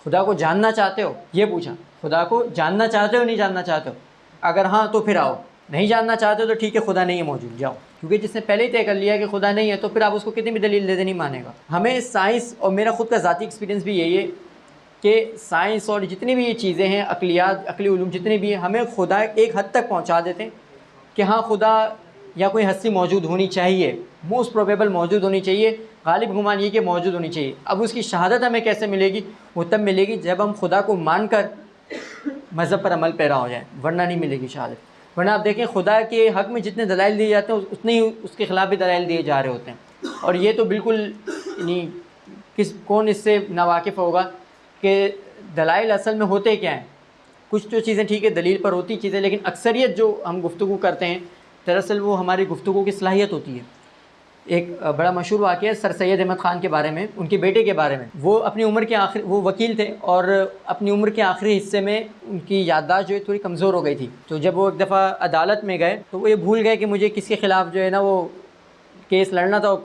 خدا کو جاننا چاہتے ہو؟ یہ پوچھا. خدا کو جاننا چاہتے ہو نہیں جاننا چاہتے ہو؟ اگر ہاں تو پھر آؤ، نہیں جاننا چاہتے ہو تو ٹھیک ہے، خدا نہیں ہے موجود، جاؤ. کیونکہ جس نے پہلے ہی طے کر لیا کہ خدا نہیں ہے تو پھر آپ اس کو کتنی بھی دلیل دے دیں نہیں مانے گا. ہمیں سائنس، اور میرا خود کا ذاتی ایکسپیرینس بھی یہی ہے کہ سائنس اور جتنی بھی یہ چیزیں ہیں، عقلیات، عقلی علوم جتنے بھی ہیں، ہمیں خدا ایک حد تک پہنچا دیتے ہیں کہ ہاں خدا یا کوئی ہستی موجود ہونی چاہیے، موسٹ پروبیبل موجود ہونی چاہیے، غالب گمان یہ کہ موجود ہونی چاہیے. اب اس کی شہادت ہمیں کیسے ملے گی؟ وہ تب ملے گی جب ہم خدا کو مان کر مذہب پر عمل پیرا ہو جائیں، ورنہ نہیں ملے گی شہادت. ورنہ آپ دیکھیں خدا کے حق میں جتنے دلائل دیے جاتے ہیں اتنے ہی اس کے خلاف بھی دلائل دیے جا رہے ہوتے ہیں. اور یہ تو بالکل یعنی کون اس سے ناواقف ہوگا کہ دلائل اصل میں ہوتے کیا ہیں. کچھ تو چیزیں ٹھیک ہے دلیل پر ہوتی چیزیں، لیکن اکثریت جو ہم گفتگو کرتے ہیں دراصل وہ ہماری گفتگو کی صلاحیت ہوتی ہے. ایک بڑا مشہور واقعہ ہے سر سید احمد خان کے بارے میں، ان کے بیٹے کے بارے میں. وہ اپنی عمر کے آخر، وہ وکیل تھے اور اپنی عمر کے آخری حصے میں ان کی یادداشت جو ہے تھوڑی کمزور ہو گئی تھی. تو جب وہ ایک دفعہ عدالت میں گئے تو وہ یہ بھول گئے کہ مجھے کس کے خلاف جو ہے نا وہ کیس لڑنا تھا، اور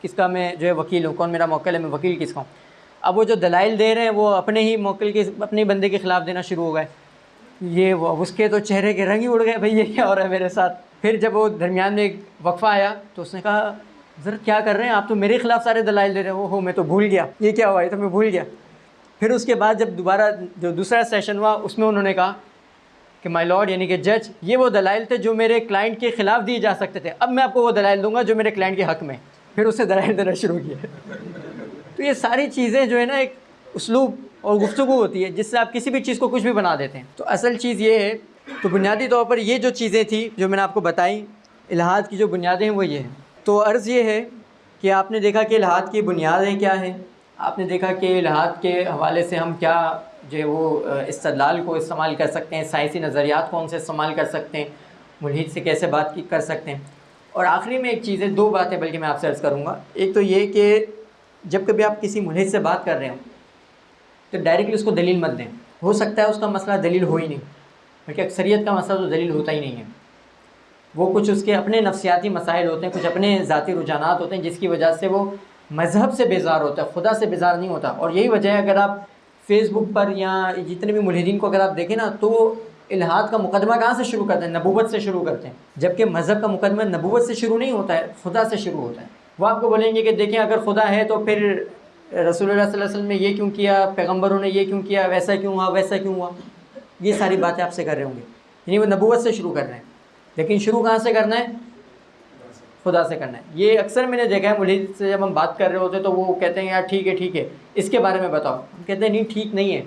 کس کا میں جو ہے وکیل ہوں، کون میرا موکل ہے، میں وکیل کس کا ہوں. اب وہ جو دلائل دے رہے ہیں وہ اپنے ہی موکل کے، اپنے بندے کے خلاف دینا شروع ہو گئے. یہ وہ اس کے تو چہرے کے رنگ ہی اڑ گئے، بھئی یہ کیا ہو رہا ہے میرے ساتھ. پھر جب وہ درمیان میں ایک وقفہ آیا تو اس نے کہا حضرت کیا کر رہے ہیں آپ؟ تو میرے خلاف سارے دلائل دے رہے ہیں. میں تو بھول گیا یہ کیا ہوا، یہ تو میں بھول گیا. پھر اس کے بعد جب دوبارہ جو دوسرا سیشن ہوا اس میں انہوں نے کہا کہ مائی لارڈ یعنی کہ جج، یہ وہ دلائل تھے جو میرے کلائنٹ کے خلاف دیے جا سکتے تھے، اب میں آپ کو وہ دلائل دوں گا جو میرے کلائنٹ کے حق میں. پھر اسے دلائل دینا شروع کیا. تو یہ ساری چیزیں جو ہے نا ایک اسلوب اور گفتگو ہوتی ہے جس سے آپ کسی بھی چیز کو کچھ بھی بنا دیتے ہیں. تو اصل چیز یہ ہے. تو بنیادی طور پر یہ جو چیزیں تھیں جو میں نے آپ کو بتائیں، الحاد کی جو بنیادیں ہیں وہ یہ ہیں. تو عرض یہ ہے کہ آپ نے دیکھا کہ الحاد کی بنیادیں کیا ہیں، آپ نے دیکھا کہ الحاد کے حوالے سے ہم کیا جو ہے وہ استدلال کو استعمال کر سکتے ہیں، سائنسی نظریات کون سے استعمال کر سکتے ہیں، ملحد سے کیسے بات کر سکتے ہیں. اور آخری میں ایک چیز ہے، 2 باتیں بلکہ میں آپ سے عرض کروں گا. ایک تو یہ کہ جب کبھی آپ کسی ملحد سے بات کر رہے ہوں تو ڈائریکٹلی اس کو دلیل مت دیں. ہو سکتا ہے اس کا مسئلہ دلیل ہو ہی نہیں، کیونکہ اکثریت کا مسئلہ تو دلیل ہوتا ہی نہیں ہے، وہ کچھ اس کے اپنے نفسیاتی مسائل ہوتے ہیں، کچھ اپنے ذاتی رجحانات ہوتے ہیں جس کی وجہ سے وہ مذہب سے بیزار ہوتا ہے، خدا سے بیزار نہیں ہوتا. اور یہی وجہ ہے اگر آپ فیس بک پر یا جتنے بھی ملحدین کو اگر آپ دیکھیں نا تو وہ الحاد کا مقدمہ کہاں سے شروع کرتے ہیں؟ نبوت سے شروع کرتے ہیں، جبکہ مذہب کا مقدمہ نبوت سے شروع نہیں ہوتا ہے، خدا سے شروع ہوتا ہے. وہ آپ کو بولیں گے کہ دیکھیں اگر خدا ہے تو پھر رسول اللہ صلی اللہ علیہ وسلم نے یہ کیوں کیا، پیغمبروں نے یہ کیوں کیا، ویسا کیوں ہوا، ویسا کیوں ہوا، یہ ساری باتیں آپ سے کر رہے ہوں گے. یعنی وہ نبوت سے شروع کر رہے ہیں، لیکن شروع کہاں سے کرنا ہے؟ خدا سے کرنا ہے. یہ اکثر میں نے دیکھا ہے ملحد سے جب ہم بات کر رہے ہوتے ہیں تو وہ کہتے ہیں یار ٹھیک ہے اس کے بارے میں بتاؤ. ہم کہتے ہیں نہیں ٹھیک نہیں ہے،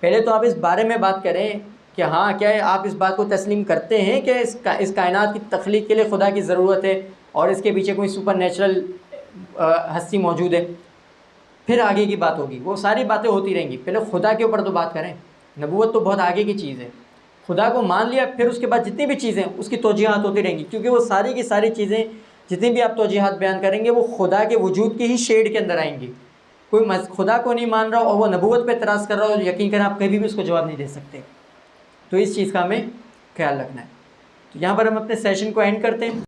پہلے تو آپ اس بارے میں بات کریں کہ ہاں کیا ہے آپ اس بات کو تسلیم کرتے ہیں کہ اس کائنات کی تخلیق کے لیے خدا کی ضرورت ہے اور اس کے پیچھے کوئی سپر نیچرل ہستی موجود ہے، پھر آگے کی بات ہوگی. وہ ساری باتیں ہوتی رہیں گی، پہلے خدا کے اوپر تو بات کریں. نبوت تو بہت آگے کی چیز ہے. خدا کو مان لیا پھر اس کے بعد جتنی بھی چیزیں اس کی توجیحات ہوتی رہیں گی، کیونکہ وہ ساری کی ساری چیزیں جتنی بھی آپ توجیحات بیان کریں گے وہ خدا کے وجود کے ہی شیڈ کے اندر آئیں گی. کوئی خدا کو نہیں مان رہا اور وہ نبوت پہ اعتراض کر رہا ہو، یقین کریں آپ کبھی بھی اس کو جواب نہیں دے سکتے. تو اس چیز کا ہمیں خیال رکھنا ہے. تو یہاں پر ہم اپنے سیشن کو اینڈ کرتے ہیں.